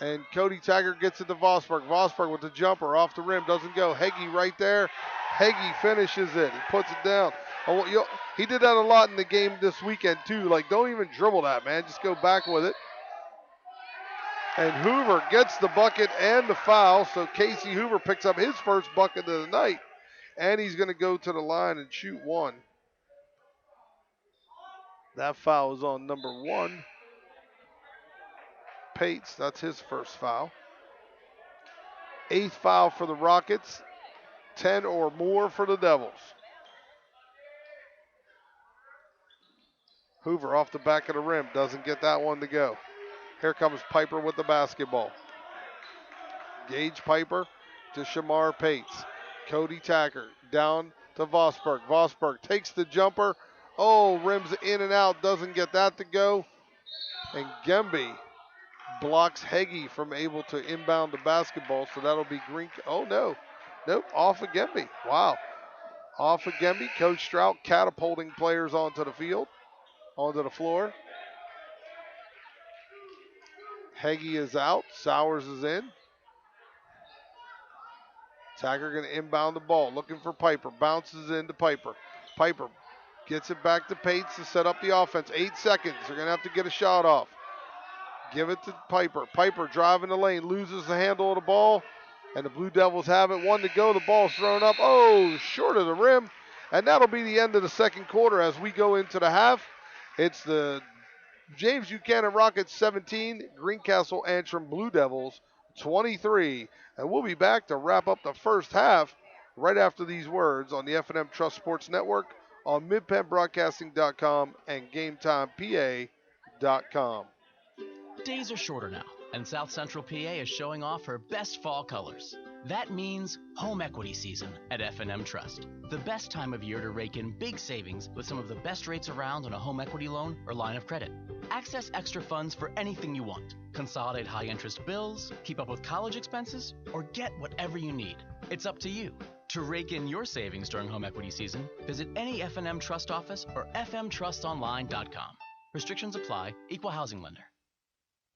And Cody Taggart gets it to Vosberg. Vosberg with the jumper off the rim, doesn't go. Hagee right there. Hagee finishes it. He puts it down. He did that a lot in the game this weekend too. Like, don't even dribble that, man. Just go back with it. And Hoover gets the bucket and the foul. So Casey Hoover picks up his first bucket of the night. And he's going to go to the line and shoot 1. That foul is on number 1. Pates, that's his first foul. 8th foul for the Rockets. 10 or more for the Devils. Hoover off the back of the rim, doesn't get that one to go. Here comes Piper with the basketball. Gage Piper to Shamar Pates. Cody Taggart down to Vosberg. Vosberg takes the jumper. Oh, rims in and out, doesn't get that to go. And Gemby blocks Hagee from able to inbound the basketball, so that'll be Green. Oh, no. Nope, off of Gemby. Wow. Off of Gemby. Coach Strout catapulting players onto the field, onto the floor. Hagee is out. Sowers is in. Taggart going to inbound the ball, looking for Piper. Bounces into Piper. Piper gets it back to Pates to set up the offense. 8 seconds. They're going to have to get a shot off. Give it to Piper. Piper driving the lane, loses the handle of the ball, and the Blue Devils have it. 1 to go. The ball's thrown up. Oh, short of the rim. And that'll be the end of the second quarter as we go into the half. It's the James Buchanan Rockets 17, Greencastle Antrim Blue Devils 23. And we'll be back to wrap up the first half right after these words on the F&M Trust Sports Network, on MidPennBroadcasting.com and GameTimePA.com.
Days are shorter now, and South Central PA is showing off her best fall colors. That means home equity season at F&M Trust. The best time of year to rake in big savings with some of the best rates around on a home equity loan or line of credit. Access extra funds for anything you want. Consolidate high-interest bills, keep up with college expenses, or get whatever you need. It's up to you. To rake in your savings during home equity season, visit any F&M Trust office or fmtrustonline.com. Restrictions apply. Equal housing lender.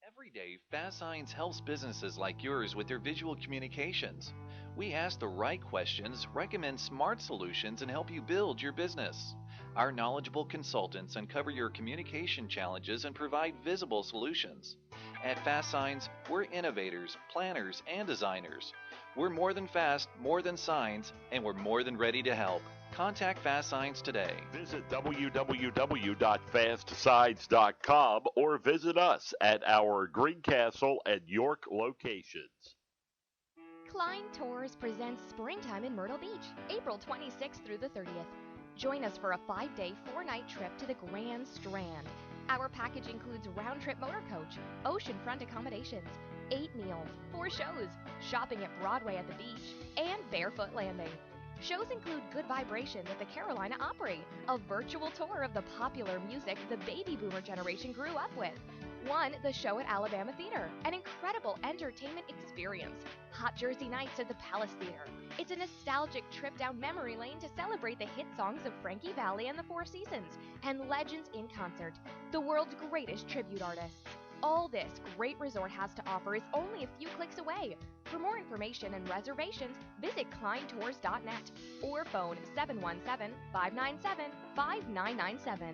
Every day, Fast Signs helps businesses like yours with their visual communications. We ask the right questions, recommend smart solutions, and help you build your business. Our knowledgeable consultants uncover your communication challenges and provide visible solutions. At Fast Signs, we're innovators, planners, and designers. We're more than fast, more than signs, and we're more than ready to help. Contact Fast Signs today.
Visit www.fastsigns.com or visit us at our Greencastle and York locations.
Klein Tours presents Springtime in Myrtle Beach, April 26th through the 30th. Join us for a 5-day, 4-night trip to the Grand Strand. Our package includes round-trip motor coach, oceanfront accommodations, 8 meals, 4 shows, shopping at Broadway at the beach, and barefoot landing. Shows include Good Vibrations at the Carolina Opry, a virtual tour of the popular music the baby boomer generation grew up with. The show at Alabama Theater, an incredible entertainment experience. Hot Jersey Nights at the Palace Theater. It's a nostalgic trip down memory lane to celebrate the hit songs of Frankie Valli and the Four Seasons, and legends in concert, the world's greatest tribute artists. All this great resort has to offer is only a few clicks away. For more information and reservations, visit kleintours.net or phone 717-597-5997.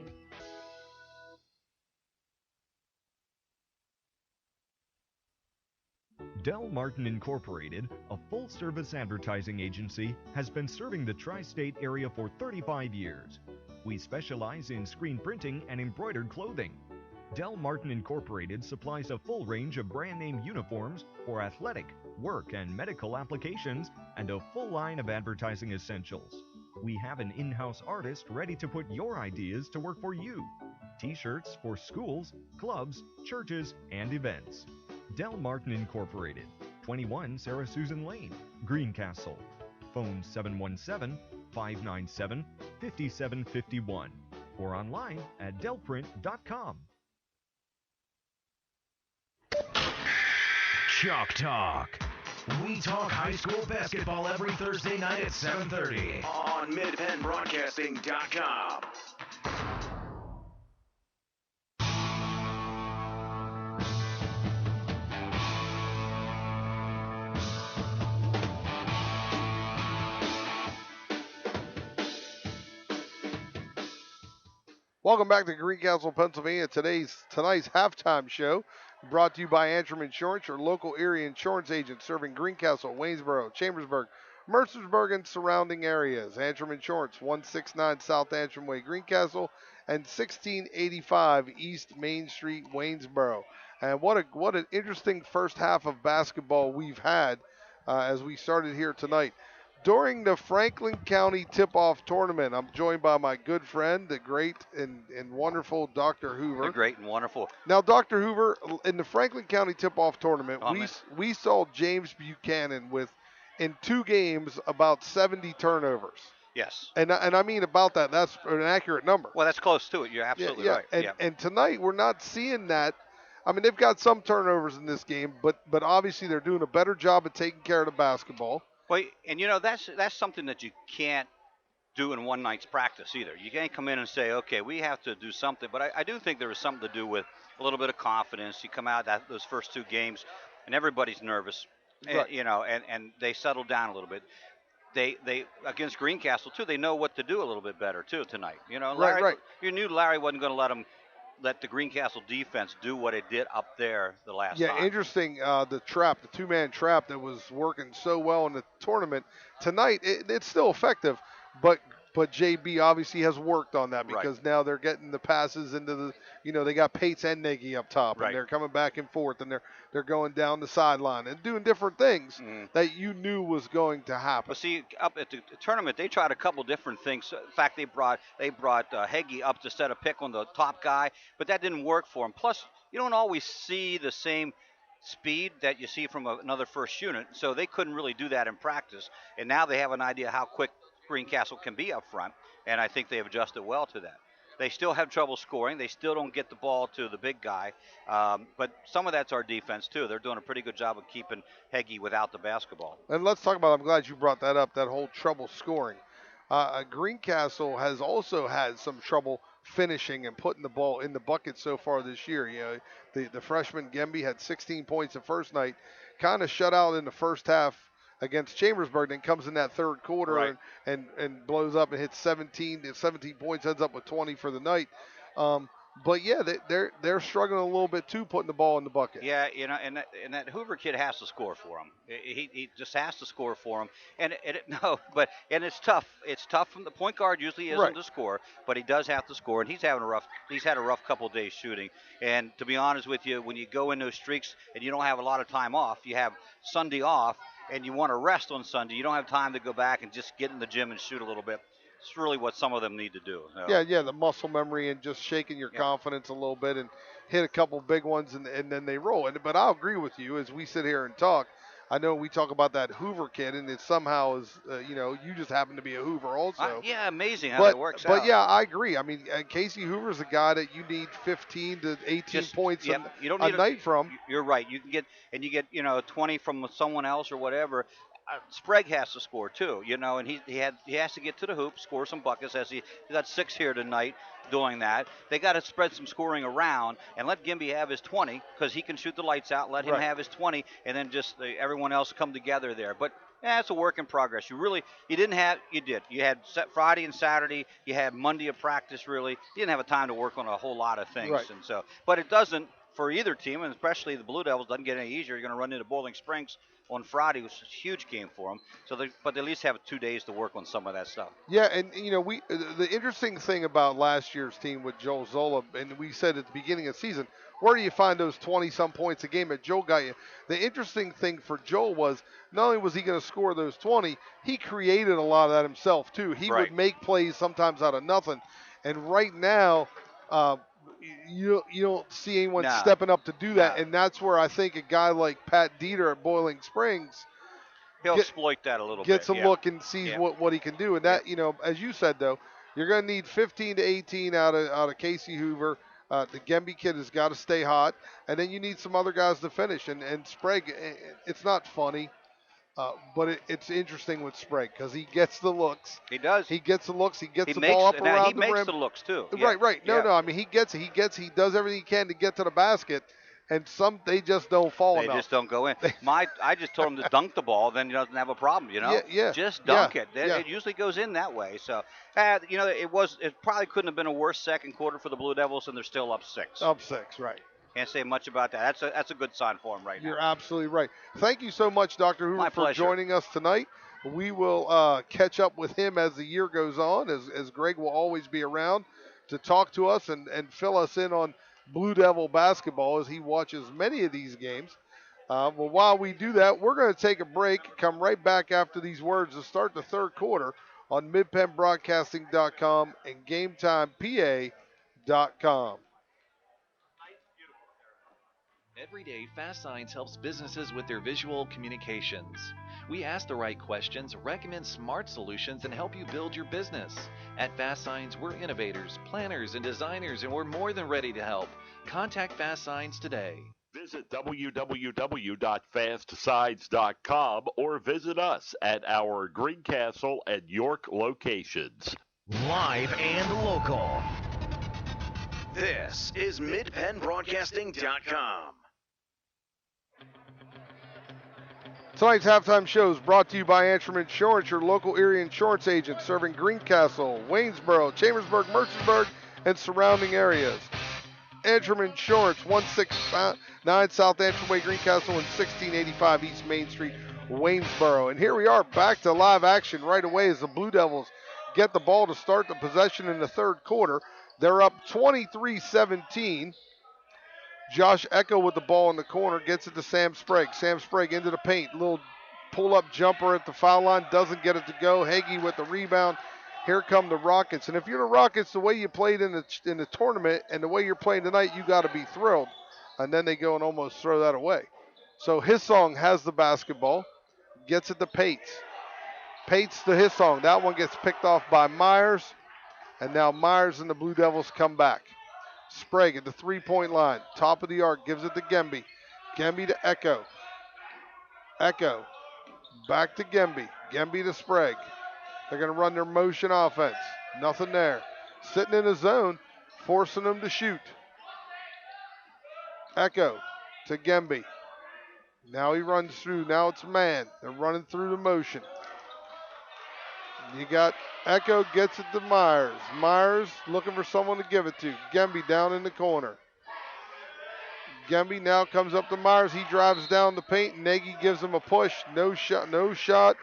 Del Martin Incorporated, a full-service advertising agency, has been serving the tri-state area for 35 years. We specialize in screen printing and embroidered clothing. Del Martin Incorporated supplies a full range of brand name uniforms for athletic, work, and medical applications, and a full line of advertising essentials. We have an in-house artist ready to put your ideas to work for you. T-shirts for schools, clubs, churches, and events. Del Martin Incorporated, 21 Sarah Susan Lane, Greencastle. Phone 717-597-5751 or online at delprint.com.
Chalk Talk. We talk high school basketball every Thursday night at 7:30 on MidPennBroadcasting.com.
Welcome back to Greencastle, Pennsylvania. Tonight's halftime show brought to you by Antrim Insurance, your local area insurance agent serving Greencastle, Waynesboro, Chambersburg, Mercersburg, and surrounding areas. Antrim Insurance, 169 South Antrim Way, Greencastle, and 1685 East Main Street, Waynesboro. And what an interesting first half of basketball we've had as we started here tonight. During the Franklin County Tip-Off Tournament, I'm joined by my good friend, the great and wonderful Dr. Hoover.
The great and wonderful.
Now, Dr. Hoover, in the Franklin County Tip-Off Tournament, we saw James Buchanan with, in 2 games, about 70 turnovers.
Yes.
And I mean about that. That's an accurate number.
Well, that's close to it. You're absolutely right.
And tonight, we're not seeing that. I mean, they've got some turnovers in this game, but obviously they're doing a better job of taking care of the basketball.
Well, and you know, that's something that you can't do in one night's practice either. You can't come in and say, okay, we have to do something. But I do think there was something to do with a little bit of confidence. You come out those first 2 games, and everybody's nervous,
Right.
and they settle down a little bit. They against Greencastle too. They know what to do a little bit better too tonight. You know, Larry,
right.
You knew Larry wasn't going to let the Greencastle defense do what it did up there the last time.
Yeah, interesting. The 2-man trap that was working so well in the tournament tonight, it's still effective, but JB obviously has worked on that because now they're getting the passes into the, they got Pates and Nagy up top, and they're coming back and forth, and they're going down the sideline and doing different things that you knew was going to happen.
Well, see, up at the tournament, they tried a couple different things. In fact, they brought Heggie up to set a pick on the top guy, but that didn't work for him. Plus, you don't always see the same speed that you see from another first unit, so they couldn't really do that in practice. And now they have an idea how quick Greencastle can be up front, and I think they've adjusted well to that. They still have trouble scoring. They still don't get the ball to the big guy, but some of that's our defense too. They're doing a pretty good job of keeping Heggie without the basketball.
And let's talk about, I'm glad you brought that up, that whole trouble scoring. Greencastle has also had some trouble finishing and putting the ball in the bucket so far this year. The freshman Gemby had 16 points the first night, kind of shut out in the first half against Chambersburg, then comes in that third quarter and blows up and hits 17 points, ends up with 20 for the night. But yeah, they're struggling a little bit too, putting the ball in the bucket.
Yeah, and that Hoover kid has to score for him. He just has to score for him. And it's tough. It's tough from the point guard usually isn't to score, but he does have to score. And he's had a rough couple of days shooting. And to be honest with you, when you go in those streaks and you don't have a lot of time off, you have Sunday off, and you want to rest on Sunday, you don't have time to go back and just get in the gym and shoot a little bit. It's really what some of them need to do.
Yeah, the muscle memory and just shaking your confidence a little bit and hit a couple big ones and then they roll. But I'll agree with you as we sit here and talk. I know we talk about that Hoover kid, and it somehow is, you just happen to be a Hoover also.
Yeah, amazing how that works out.
But yeah, I agree. I mean, Casey Hoover's a guy that you need 15 to 18 points a night from.
You're right. You get 20 from someone else or whatever. Sprague has to score too, and he has to get to the hoop, score some buckets. He got 6 here tonight doing that. They got to spread some scoring around and let Gimby have his 20 because he can shoot the lights out. Let him have his 20, and then just everyone else come together there. But it's a work in progress. You did. You had Friday and Saturday. You had Monday of practice. Really, you didn't have a time to work on a whole lot of things, and so. But it doesn't for either team, and especially the Blue Devils, doesn't get any easier. You're going to run into Boiling Springs on Friday, which is a huge game for them. But they at least have 2 days to work on some of that stuff.
Yeah, and the interesting thing about last year's team with Joel Zola, and we said at the beginning of the season, where do you find those 20-some points a game that Joel got you? The interesting thing for Joel was not only was he going to score those 20, he created a lot of that himself too. He would make plays sometimes out of nothing, and right now, you don't see anyone stepping up to do that, and that's where I think a guy like Pat Dieter at Boiling Springs.
He'll exploit that a little bit.
Gets a look and sees what he can do. And that, as you said, though, you're going to need 15 to 18 out of Casey Hoover. The Gemby kid has got to stay hot. And then you need some other guys to finish. And Sprague, it's not funny, but it's interesting with Sprague because he gets the looks.
He does.
He gets the looks. He gets the ball up around the rim.
He makes the looks, too.
Right. No. I mean, he does everything he can to get to the basket. And they just don't fall enough.
They just don't go in. I just told him to dunk the ball, then he doesn't have a problem, Just dunk it. It usually goes in that way. So, it probably couldn't have been a worse second quarter for the Blue Devils, and they're still up 6.
Up 6, right.
Can't say much about that. That's a good sign for them right now.
You're absolutely right. Thank you so much, Dr. Hoover, for joining us tonight. We will catch up with him as the year goes on, as Greg will always be around to talk to us and fill us in on Blue Devil basketball as he watches many of these games. Well, while we do that, we're going to take a break, come right back after these words to start the third quarter on MidPennBroadcasting.com and GameTimePA.com.
Every day, Fast Signs helps businesses with their visual communications. We ask the right questions, recommend smart solutions, and help you build your business. At Fast Signs, we're innovators, planners, and designers, and we're more than ready to help. Contact Fast Signs today.
Visit www.fastsigns.com or visit us at our Greencastle and York locations.
Live and local. This is MidPennBroadcasting.com.
Tonight's halftime show is brought to you by Antrim Insurance, your local area insurance agent serving Greencastle, Waynesboro, Chambersburg, Mercersburg, and surrounding areas. Antrim Insurance, 169 South Antrim Way, Greencastle, and 1685 East Main Street, Waynesboro. And here we are back to live action right away as the Blue Devils get the ball to start the possession in the third quarter. They're up 23-17. Josh Echo with the ball in the corner, gets it to Sam Sprague. Sam Sprague into the paint. Little pull-up jumper at the foul line, doesn't get it to go. Hagee with the rebound. Here come the Rockets. And if you're the Rockets, the way you played in the tournament and the way you're playing tonight, you got to be thrilled. And then they go and almost throw that away. So Hissong has the basketball, gets it to Pates. Pates to Hissong. That one gets picked off by Myers. And now Myers and the Blue Devils come back. Sprague at the three-point line. Top of the arc. Gives it to Gemby. Gemby to Echo. Echo. Back to Gemby. Gemby to Sprague. They're going to run their motion offense. Nothing there. Sitting in the zone. Forcing them to shoot. Echo to Gemby. Now he runs through. Now it's man. They're running through the motion. You got Echo gets it to Myers. Myers looking for someone to give it to. Gemby down in the corner. Gemby now comes up to Myers. He drives down the paint. Nagy gives him a push. No shot. No shot.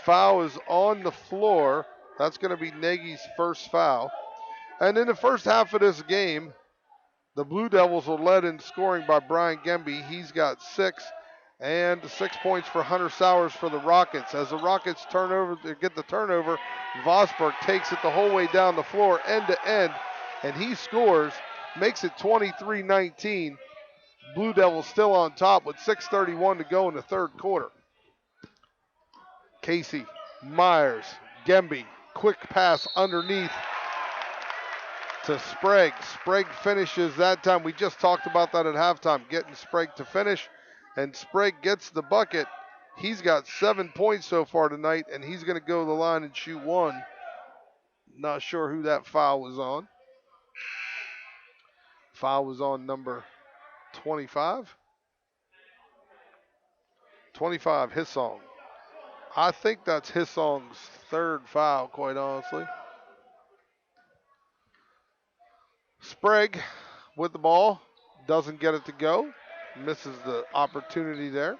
Foul is on the floor. That's going to be Nagy's first foul. And in the first half of this game, the Blue Devils were led in scoring by Brian Gemby. He's got 6. And 6 points for Hunter Sowers for the Rockets. As the Rockets get the turnover, Vosberg takes it the whole way down the floor, end to end, and he scores, makes it 23-19. Blue Devils still on top with 6:31 to go in the third quarter. Casey, Myers, Gemby, quick pass underneath to Sprague. Sprague finishes that time. We just talked about that at halftime, getting Sprague to finish. And Sprague gets the bucket. He's got 7 points so far tonight, and he's going to go to the line and shoot one. Not sure who that foul was on. Foul was on number 25. 25, Hissong. I think that's Hissong's third foul, quite honestly. Sprague with the ball. Doesn't get it to go. Misses the opportunity there.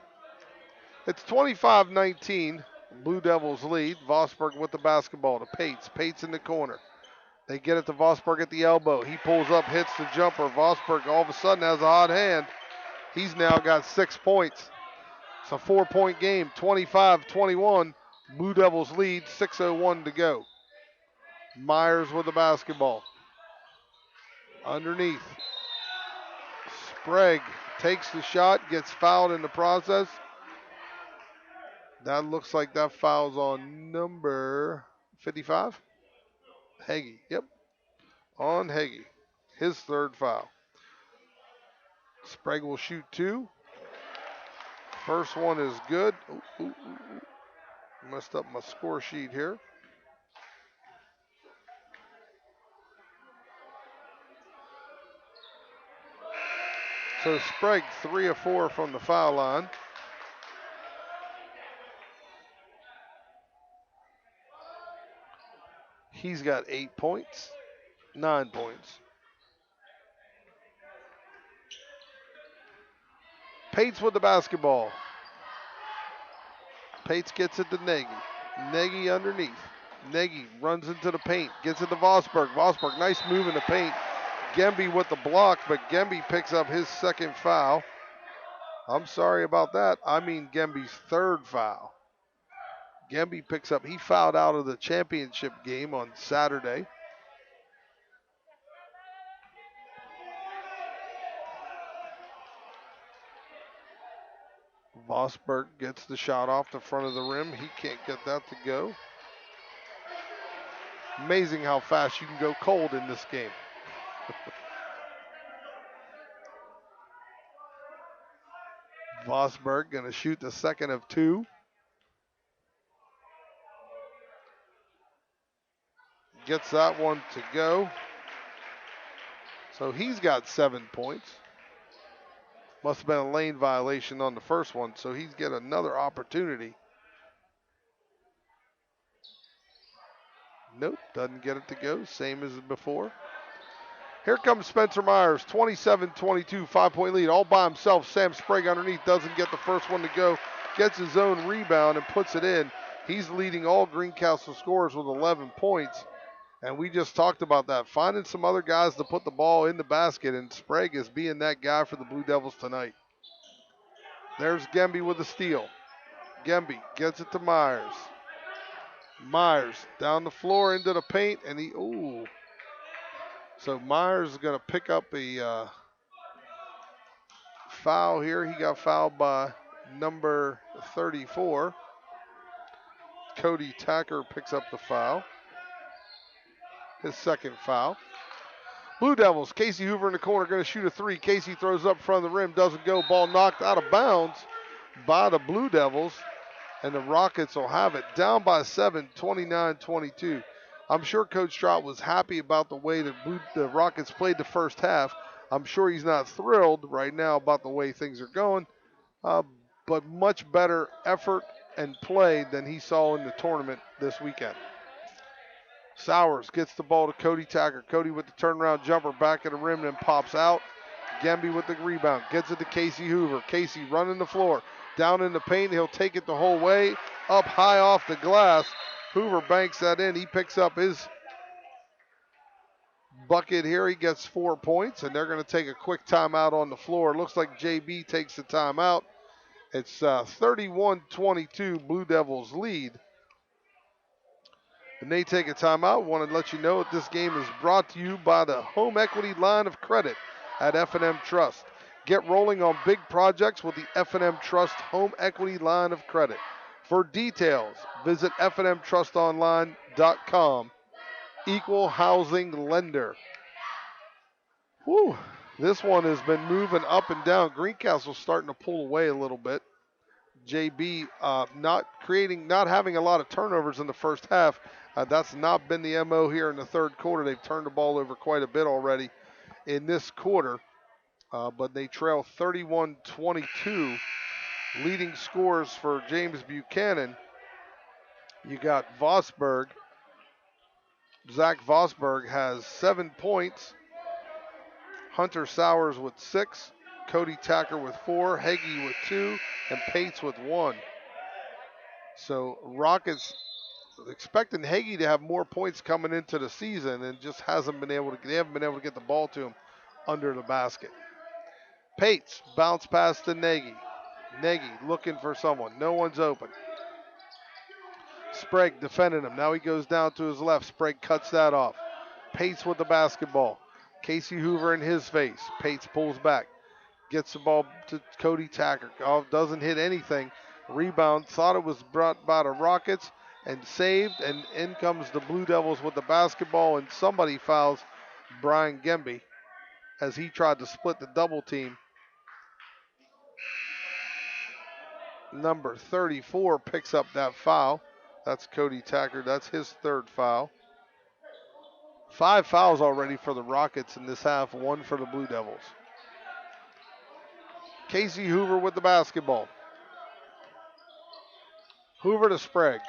It's 25-19. Blue Devils lead. Vosberg with the basketball to Pates. Pates in the corner. They get it to Vosberg at the elbow. He pulls up, hits the jumper. Vosberg all of a sudden has a hot hand. He's now got 6 points. It's a 4-point game, 25-21. Blue Devils lead, 6:01 to go. Myers with the basketball. Underneath. Sprague takes the shot, gets fouled in the process. That looks like that foul's on number 55. Heggie, yep. On Heggie. His third foul. Sprague will shoot 2. First one is good. Ooh. Messed up my score sheet here. So Sprague 3 of 4 from the foul line. He's got 8 points, 9 points. Pates with the basketball. Pates gets it to Nagy. Nagy underneath. Nagy runs into the paint, gets it to Vosberg. Vosberg, nice move in the paint. Gemby with the block, but Gemby picks up his second foul. I'm sorry about that. I mean Gemby's third foul. Gemby picks up, he fouled out of the championship game on Saturday. Vosberg gets the shot off the front of the rim. He can't get that to go. Amazing how fast you can go cold in this game. Vosberg going to shoot the second of 2. Gets that one to go. So he's got 7 points. Must have been a lane violation on the first one, so he's got another opportunity. Nope, doesn't get it to go. Same as before. Here comes Spencer Myers, 27-22, 5-point lead, all by himself. Sam Sprague underneath, doesn't get the first one to go. Gets his own rebound and puts it in. He's leading all Greencastle scorers with 11 points. And we just talked about that. Finding some other guys to put the ball in the basket, and Sprague is being that guy for the Blue Devils tonight. There's Gemby with the steal. Gemby gets it to Myers. Myers down the floor into the paint, and So Myers is going to pick up a foul here. He got fouled by number 34. Cody Tacker picks up the foul. His second foul. Blue Devils, Casey Hoover in the corner, going to shoot a 3. Casey throws up front of the rim, doesn't go. Ball knocked out of bounds by the Blue Devils, and the Rockets will have it. Down by 7, 29-22. I'm sure Coach Strout was happy about the way the Rockets played the first half. I'm sure he's not thrilled right now about the way things are going, but much better effort and play than he saw in the tournament this weekend. Sowers gets the ball to Cody Tacker. Cody with the turnaround jumper back at the rim and then pops out. Gemby with the rebound. Gets it to Casey Hoover. Casey running the floor. Down in the paint. He'll take it the whole way. Up high off the glass. Hoover banks that in. He picks up his bucket here. He gets 4 points, and they're going to take a quick timeout on the floor. It looks like JB takes the timeout. It's 31-22 Blue Devils lead. And they take a timeout. Want to let you know that this game is brought to you by the Home Equity Line of Credit at F&M Trust. Get rolling on big projects with the F&M Trust Home Equity Line of Credit. For details, visit fnmtrustonline.com. Equal housing lender. Whew, this one has been moving up and down. Greencastle's starting to pull away a little bit. JB not having a lot of turnovers in the first half. That's not been the MO here in the third quarter. They've turned the ball over quite a bit already in this quarter, but they trail 31-22. Leading scores for James Buchanan. You got Vosberg. Zach Vosberg has 7 points. Hunter Sowers with 6, Cody Tacker with 4, Heggie with 2, and Pates with 1. So Rockets expecting Heggie to have more points coming into the season and just they haven't been able to get the ball to him under the basket. Pates bounce pass to Nagy. Nagy looking for someone. No one's open. Sprague defending him. Now he goes down to his left. Sprague cuts that off. Pates with the basketball. Casey Hoover in his face. Pates pulls back. Gets the ball to Cody Tacker. Oh, doesn't hit anything. Rebound. Thought it was brought by the Rockets and saved. And in comes the Blue Devils with the basketball. And somebody fouls Brian Gemby as he tried to split the double team. Number 34 picks up that foul. That's Cody Tacker. That's his 3rd foul. 5 fouls already for the Rockets in this half, 1 for the Blue Devils. Casey Hoover with the basketball. Hoover to Sprague.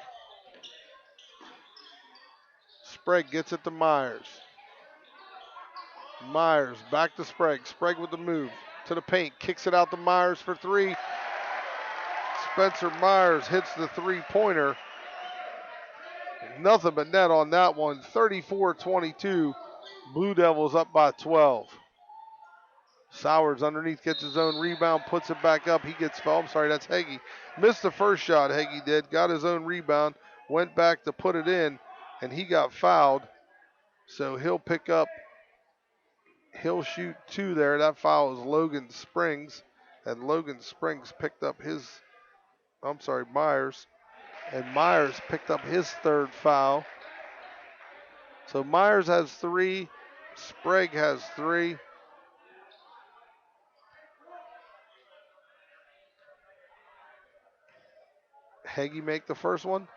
Sprague gets it to Myers. Myers back to Sprague. Sprague with the move to the paint. Kicks it out to Myers for 3. Spencer Myers hits the 3-pointer. Nothing but net on that one. 34-22. Blue Devils up by 12. Sowers underneath gets his own rebound, puts it back up. He gets fouled. I'm sorry, that's Heggie. Missed the first shot, Heggie did. Got his own rebound, went back to put it in, and he got fouled. So he'll shoot 2 there. That foul is Logan Springs. And Logan Springs picked up Myers. And Myers picked up his 3rd foul. So Myers has 3. Sprague has 3. Heggie make the first one?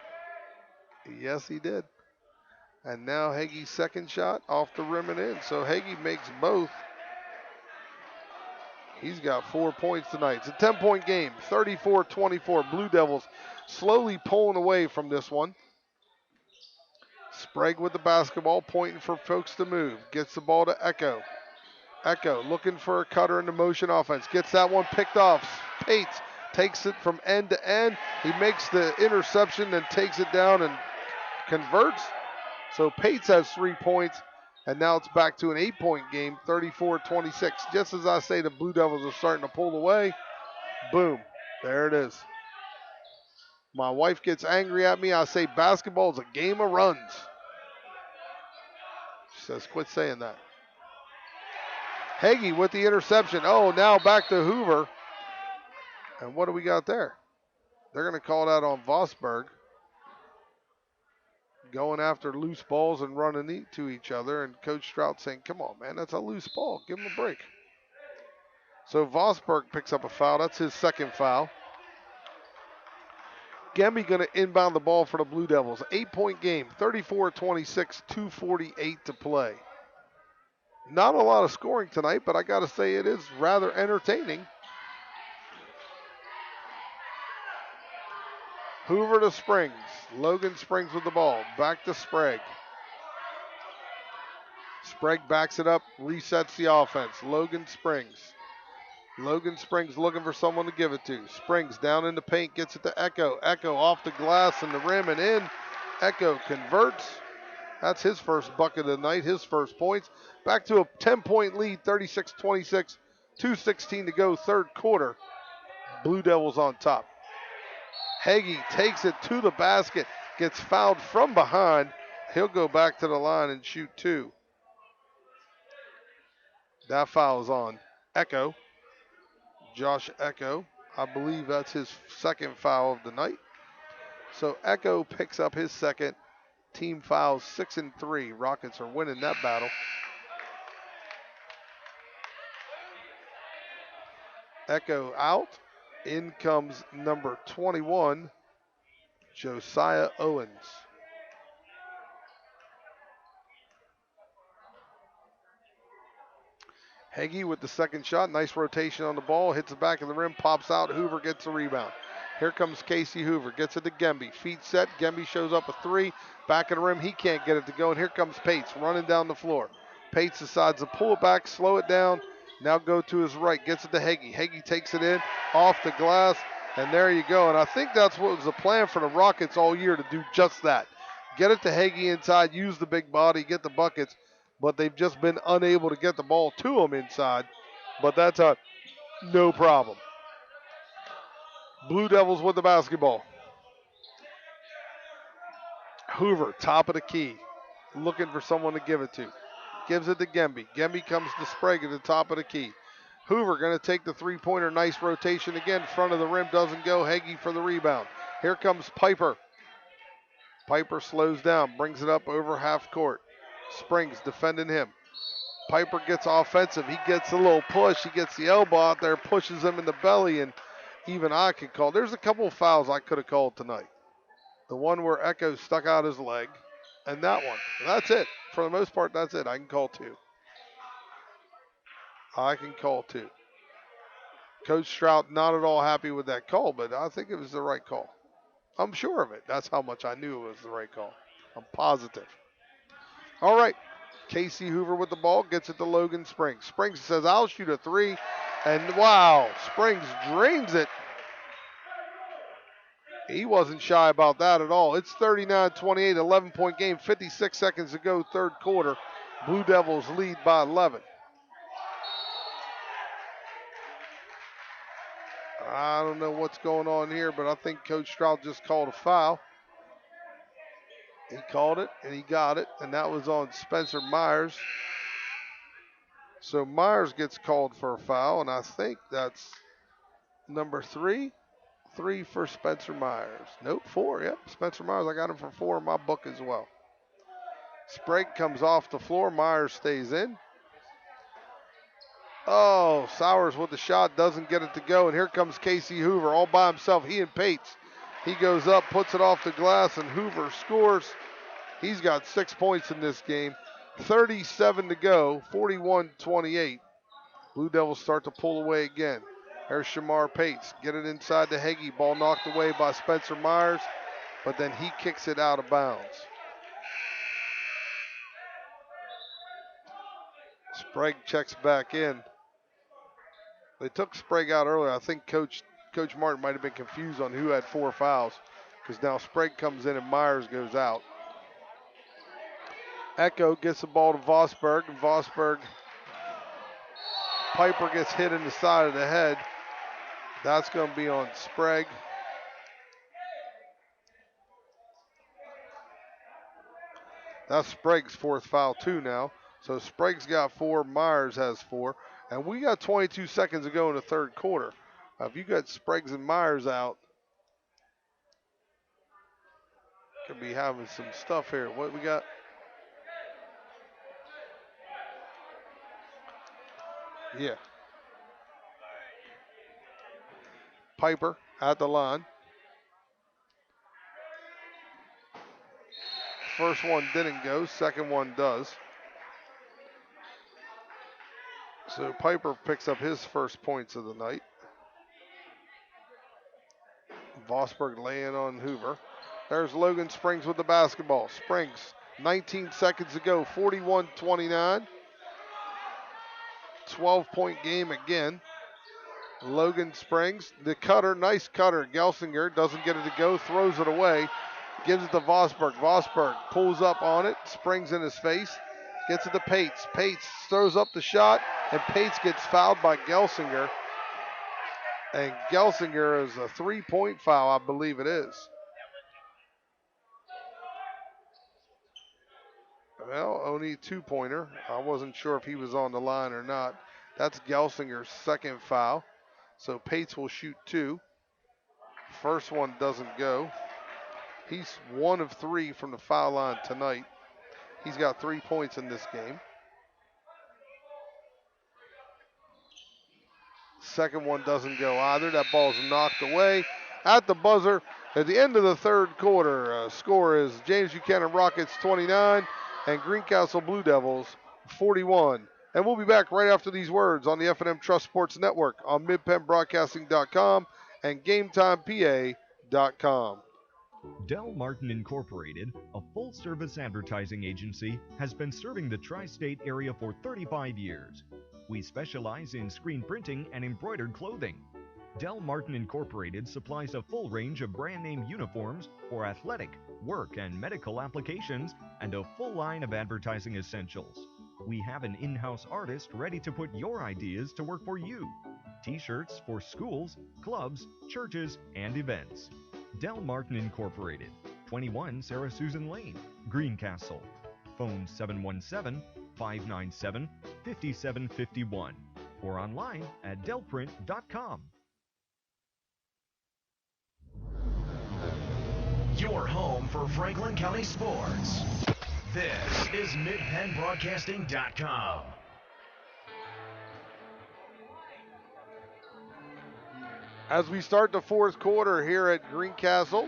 Yes, he did. And now Heggie's 2nd shot off the rim and in. So Heggie makes both. He's got 4 points tonight. It's a 10-point game, 34-24. Blue Devils slowly pulling away from this one. Sprague with the basketball, pointing for folks to move. Gets the ball to Echo. Echo looking for a cutter in the motion offense. Gets that one picked off. Pates takes it from end to end. He makes the interception and takes it down and converts. So Pates has 3 points. And now it's back to an 8-point game, 34-26. Just as I say, the Blue Devils are starting to pull away. Boom. There it is. My wife gets angry at me. I say basketball is a game of runs. She says, quit saying that. Heggie with the interception. Oh, now back to Hoover. And what do we got there? They're going to call that on Vosberg. Going after loose balls and running to each other. And Coach Strout saying, come on, man, that's a loose ball. Give him a break. So Vosberg picks up a foul. That's his 2nd foul. Gemby going to inbound the ball for the Blue Devils. 8-point game, 34-26, 2:48 to play. Not a lot of scoring tonight, but I got to say it is rather entertaining. Hoover to Springs. Logan Springs with the ball. Back to Sprague. Sprague backs it up, resets the offense. Logan Springs. Logan Springs looking for someone to give it to. Springs down in the paint, gets it to Echo. Echo off the glass and the rim and in. Echo converts. That's his first bucket of the night, his first points. Back to a 10-point lead, 36-26, 2:16 to go, 3rd quarter. Blue Devils on top. Heggie takes it to the basket, gets fouled from behind. He'll go back to the line and shoot 2. That foul is on Echo. Josh Echo. I believe that's his 2nd foul of the night. So Echo picks up his 2nd. Team fouls 6 and 3. Rockets are winning that battle. Echo out. In comes number 21, Josiah Owens. Heggie with the 2nd shot. Nice rotation on the ball. Hits the back of the rim. Pops out. Hoover gets the rebound. Here comes Casey Hoover. Gets it to Gemby. Feet set. Gemby shows up a 3. Back of the rim. He can't get it to go. And here comes Pates running down the floor. Pates decides to pull it back, slow it down. Now go to his right, gets it to Heggie. Heggie takes it in, off the glass, and there you go. And I think that's what was the plan for the Rockets all year, to do just that. Get it to Heggie inside, use the big body, get the buckets, but they've just been unable to get the ball to him inside. But that's no problem. Blue Devils with the basketball. Hoover, top of the key, looking for someone to give it to. Gives it to Gemby. Gemby comes to Sprague at the top of the key. Hoover going to take the three-pointer. Nice rotation again. Front of the rim doesn't go. Heggie for the rebound. Here comes Piper. Piper slows down, brings it up over half court. Springs defending him. Piper gets offensive. He gets a little push. He gets the elbow out there, pushes him in the belly, and even I could call. There's a couple of fouls I could have called tonight. The one where Echo stuck out his leg, and that one. That's it. For the most part, that's it. I can call two. Coach Strout not at all happy with that call, but I think it was the right call. I'm sure of it. That's how much I knew it was the right call. I'm positive. All right. Casey Hoover with the ball, gets it to Logan Springs. Springs says, I'll shoot a three. And wow, Springs drains it. He wasn't shy about that at all. It's 39-28, 11-point game, 56 seconds to go, third quarter. Blue Devils lead by 11. I don't know what's going on here, but I think Coach Stroud just called a foul. He called it, and he got it, and that was on Spencer Myers. So Myers gets called for a foul, and I think that's number 3. 3 for Spencer Myers. Nope, 4. Yep, Spencer Myers. I got him for 4 in my book as well. Sprague comes off the floor. Myers stays in. Oh, Sowers with the shot. Doesn't get it to go. And here comes Casey Hoover all by himself. He and Pates. He goes up, puts it off the glass, and Hoover scores. He's got 6 points in this game. 37 to go. 41-28. Blue Devils start to pull away again. There's Shamar Pates. Get it inside to Heggie. Ball knocked away by Spencer Myers, but then he kicks it out of bounds. Sprague checks back in. They took Sprague out earlier. I think Coach Martin might have been confused on who had 4 fouls, because now Sprague comes in and Myers goes out. Echo gets the ball to Vosberg, and Vosberg, Piper gets hit in the side of the head. That's going to be on Sprague. That's Sprague's 4th foul too now. So Sprague's got 4, Myers has 4. And we got 22 seconds to go in the third quarter. If you got Sprague's and Myers out, could be having some stuff here. What we got? Yeah. Piper at the line. First one didn't go, second one does. So Piper picks up his first points of the night. Vosberg laying on Hoover. There's Logan Springs with the basketball. Springs, 19 seconds to go, 41-29. 12-point game again. Logan Springs, the cutter, nice cutter. Gelsinger doesn't get it to go, throws it away, gives it to Vosberg. Vosberg pulls up on it, Springs in his face, gets it to Pates. Pates throws up the shot, and Pates gets fouled by Gelsinger. And Gelsinger is a 3-point foul, I believe it is. Well, only 2-pointer. I wasn't sure if he was on the line or not. That's Gelsinger's 2nd foul. So Pates will shoot 2. First one doesn't go. He's 1 of 3 from the foul line tonight. He's got 3 points in this game. Second one doesn't go either. That ball's knocked away at the buzzer. At the end of the third quarter, score is James Buchanan Rockets 29 and Greencastle Blue Devils 41. And we'll be back right after these words on the F&M Trust Sports Network on MidPennBroadcasting.com and GameTimePA.com.
Del Martin Incorporated, a full-service advertising agency, has been serving the tri-state area for 35 years. We specialize in screen printing and embroidered clothing. Del Martin Incorporated supplies a full range of brand-name uniforms for athletic, work, and medical applications, and a full line of advertising essentials. We have an in-house artist ready to put your ideas to work for you. T-shirts for schools, clubs, churches, and events. Del Martin Incorporated, 21 Sarah Susan Lane, Greencastle. Phone 717-597-5751 or online at delprint.com.
Your home for Franklin County sports. This is MidPennBroadcasting.com.
As we start the fourth quarter here at Greencastle,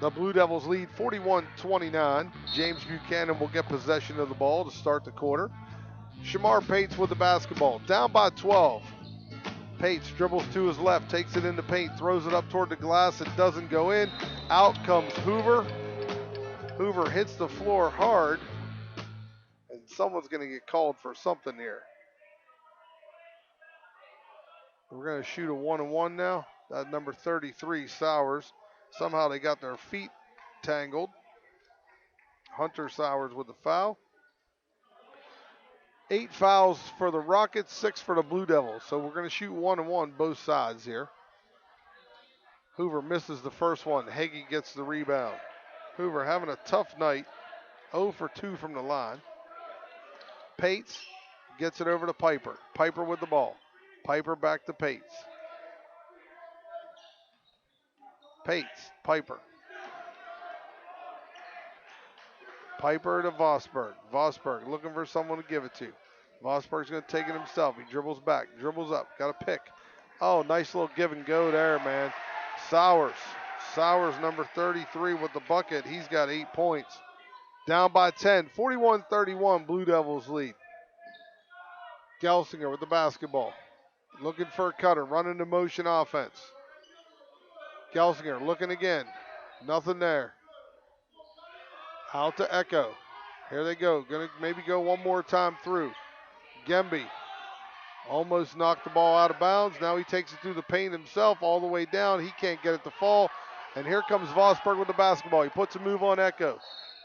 the Blue Devils lead 41-29. James Buchanan will get possession of the ball to start the quarter. Shamar Pates with the basketball, down by 12. Pates dribbles to his left, takes it into paint, throws it up toward the glass. It doesn't go in. Out comes Hoover. Hoover hits the floor hard, and someone's going to get called for something here. We're going to shoot a 1-on-1 now. That number 33, Sowers. Somehow they got their feet tangled. Hunter Sowers with the foul. 8 fouls for the Rockets, 6 for the Blue Devils. So we're going to shoot 1-on-1 both sides here. Hoover misses the first one. Hagee gets the rebound. Hoover having a tough night. 0 for 2 from the line. Pates gets it over to Piper. Piper with the ball. Piper back to Pates. Pates, Piper. Piper to Vosberg. Vosberg looking for someone to give it to. Vosberg's going to take it himself. He dribbles back, dribbles up, got a pick. Oh, nice little give and go there, man. Sowers. Sowers, number 33 with the bucket. He's got 8 points. Down by 10, 41-31, Blue Devils lead. Gelsinger with the basketball. Looking for a cutter, running the motion offense. Gelsinger looking again. Nothing there. Out to Echo. Here they go. Gonna maybe go one more time through. Gemby almost knocked the ball out of bounds. Now he takes it through the paint himself all the way down. He can't get it to fall. And here comes Vosberg with the basketball. He puts a move on Echo.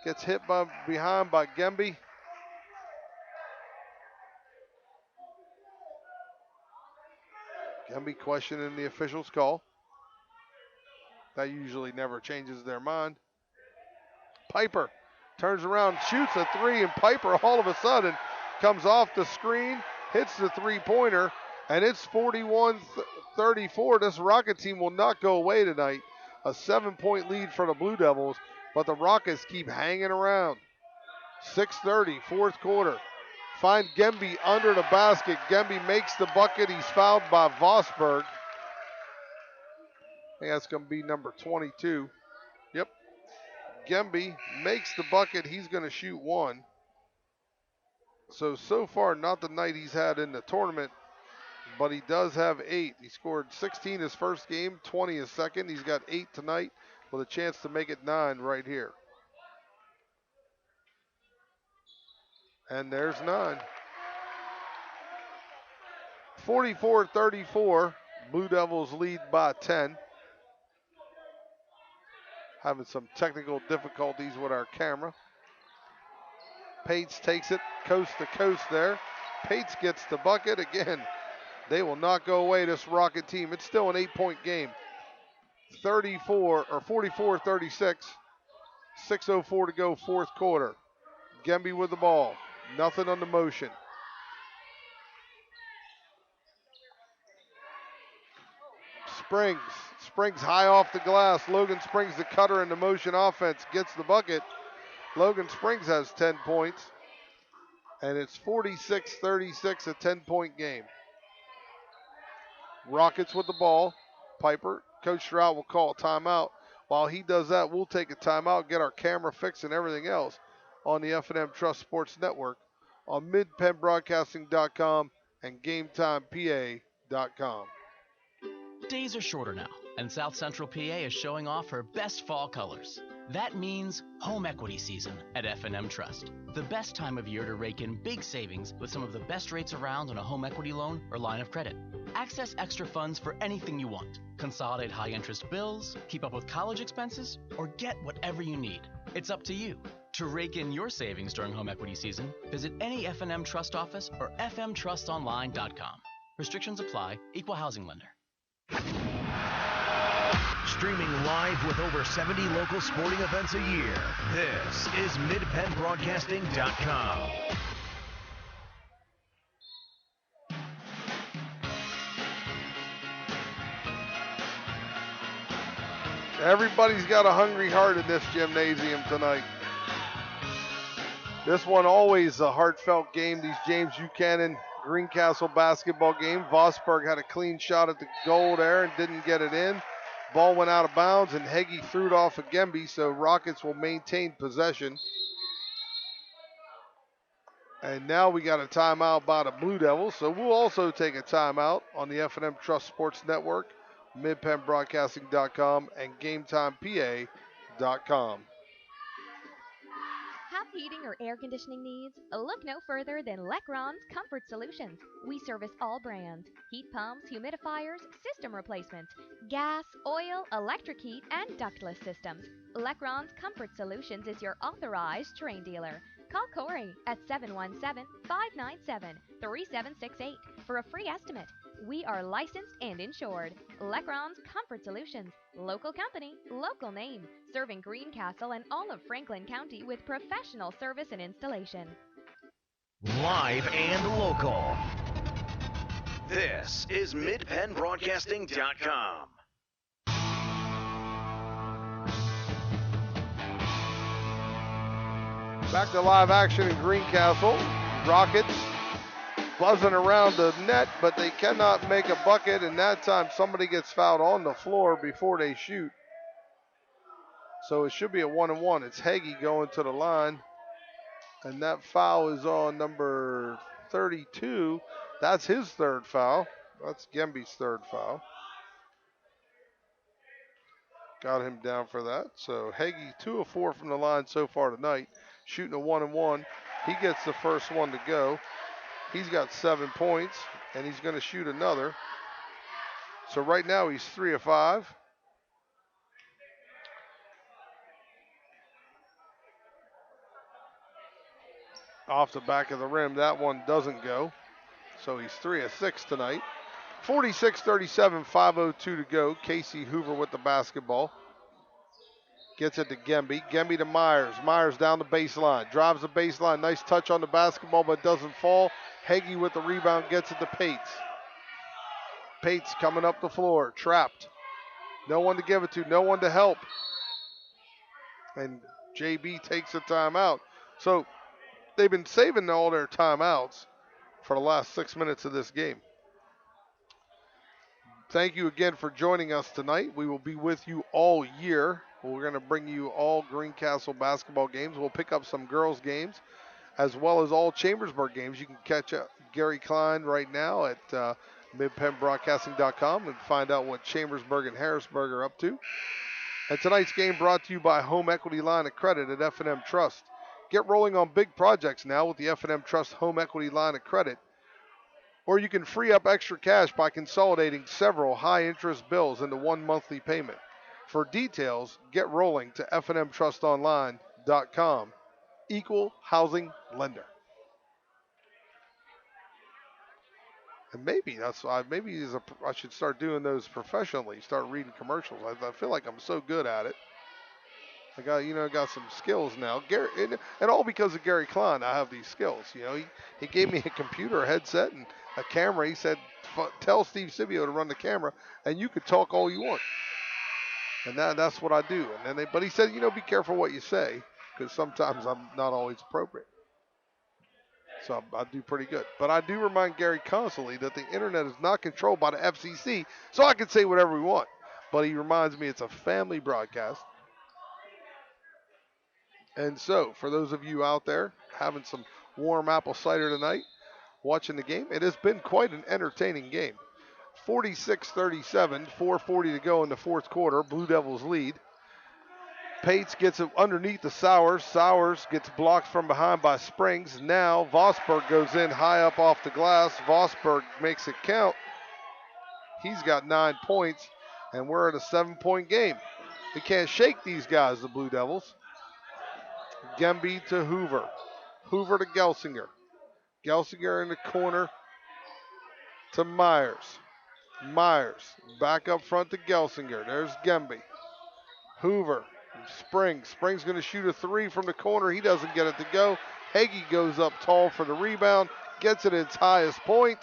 Gets hit behind by Gemby. Gemby questioning the official's call. That usually never changes their mind. Piper turns around, shoots a 3, and Piper all of a sudden comes off the screen, hits the three-pointer, and it's 41-34. This Rocket team will not go away tonight. A 7-point lead for the Blue Devils, but the Rockets keep hanging around. 6:30, fourth quarter. Find Gemby under the basket. Gemby makes the bucket. He's fouled by Vosberg. I think that's going to be number 22. Yep. Gemby makes the bucket. He's going to shoot 1. So far, not the night he's had in the tournament, but he does have 8. He scored 16 his first game, 20 his second. He's got 8 tonight with a chance to make it 9 right here. And there's 9. 44-34, Blue Devils lead by 10. Having some technical difficulties with our camera. Pates takes it coast to coast there. Pates gets the bucket again. They will not go away, this Rocket team. It's still an 8-point game. 44-36. 6:04 to go, fourth quarter. Gemby with the ball. Nothing on the motion. Springs high off the glass. Logan Springs, the cutter in the motion offense, gets the bucket. Logan Springs has 10 points. And it's 46-36, a 10-point game. Rockets with the ball. Piper, Coach Stroud will call a timeout. While he does that, we'll take a timeout, get our camera fixed and everything else on the F&M Trust Sports Network on midpennbroadcasting.com and GameTimePA.com.
Days are shorter now, and South Central PA is showing off her best fall colors. That means home equity season at F&M Trust. The best time of year to rake in big savings with some of the best rates around on a home equity loan or line of credit. Access extra funds for anything you want. Consolidate high-interest bills, keep up with college expenses, or get whatever you need. It's up to you. To rake in your savings during home equity season, visit any F&M Trust office or fmtrustonline.com. Restrictions apply. Equal housing lender.
Streaming live with over 70 local sporting events a year, this is MidPennBroadcasting.com.
Everybody's got a hungry heart in this gymnasium tonight. This one always a heartfelt game, these James Buchanan Greencastle basketball game. Vosberg had a clean shot at the goal there and didn't get it in. Ball went out of bounds, and Heggie threw it off of Gemby, so Rockets will maintain possession. And now we got a timeout by the Blue Devils, so we'll also take a timeout on the F&M Trust Sports Network, MidPennBroadcasting.com, and GameTimePA.com.
Have heating or air conditioning needs? Look no further than Lecron's Comfort Solutions. We service all brands: heat pumps, humidifiers, system replacements, gas, oil, electric heat, and ductless systems. Lecron's Comfort Solutions is your authorized Terrain dealer. Call Corey at 717-597-3768 for a free estimate. We are licensed and insured. Lecron's Comfort Solutions. Local company, local name. Serving Greencastle and all of Franklin County with professional service and installation.
Live and local. This is MidPennBroadcasting.com.
Back to live action in Greencastle. Rockets buzzing around the net, but they cannot make a bucket, and that time somebody gets fouled on the floor before they shoot. So it should be a 1-and-1. It's Heggie going to the line, and that foul is on number 32. That's his third foul. That's Gemby's third foul. Got him down for that. So Heggie 2 of 4 from the line so far tonight, shooting a 1-and-1. He gets the first one to go. He's got 7 points, and he's going to shoot another. So right now he's 3 of 5. Off the back of the rim, that one doesn't go. So he's 3 of 6 tonight. 46-37, 5:02 to go. Casey Hoover with the basketball. Gets it to Gemby. Gemby to Myers. Myers down the baseline. Drives the baseline. Nice touch on the basketball, but doesn't fall. Heggie with the rebound gets it to Pates. Pates coming up the floor. Trapped. No one to give it to. No one to help. And JB takes a timeout. So they've been saving all their timeouts for the last 6 minutes of this game. Thank you again for joining us tonight. We will be with you all year. We're going to bring you all Greencastle basketball games. We'll pick up some girls' games as well as all Chambersburg games. You can catch Gary Klein right now at MidPennBroadcasting.com and find out what Chambersburg and Harrisburg are up to. And tonight's game brought to you by Home Equity Line of Credit at F&M Trust. Get rolling on big projects now with the F&M Trust Home Equity Line of Credit. Or you can free up extra cash by consolidating several high-interest bills into one monthly payment. For details, get rolling to fnmtrustonline.com. Equal housing lender. And maybe I should start doing those professionally. Start reading commercials. I feel like I'm so good at it. I got some skills now. Gary, and all because of Gary Klein, I have these skills. He gave me a computer, a headset, and a camera. He said, "Tell Steve Sibio to run the camera, and you could talk all you want." And that's what I do. But he said, be careful what you say, because sometimes I'm not always appropriate. So I do pretty good. But I do remind Gary constantly that the internet is not controlled by the FCC, so I can say whatever we want. But he reminds me it's a family broadcast. And so, for those of you out there having some warm apple cider tonight, watching the game, it has been quite an entertaining game. 46-37, 4:40 to go in the fourth quarter. Blue Devils lead. Pates gets it underneath the Sowers. Sowers gets blocked from behind by Springs. Now Vosberg goes in high up off the glass. Vosberg makes it count. He's got 9 points, and we're at a 7-point game. They can't shake these guys, the Blue Devils. Gemby to Hoover. Hoover to Gelsinger. Gelsinger in the corner to Myers. Myers back up front to Gelsinger. There's Gemby. Hoover. Springs. Springs going to shoot a 3 from the corner. He doesn't get it to go. Hagee goes up tall for the rebound. Gets it at its highest point.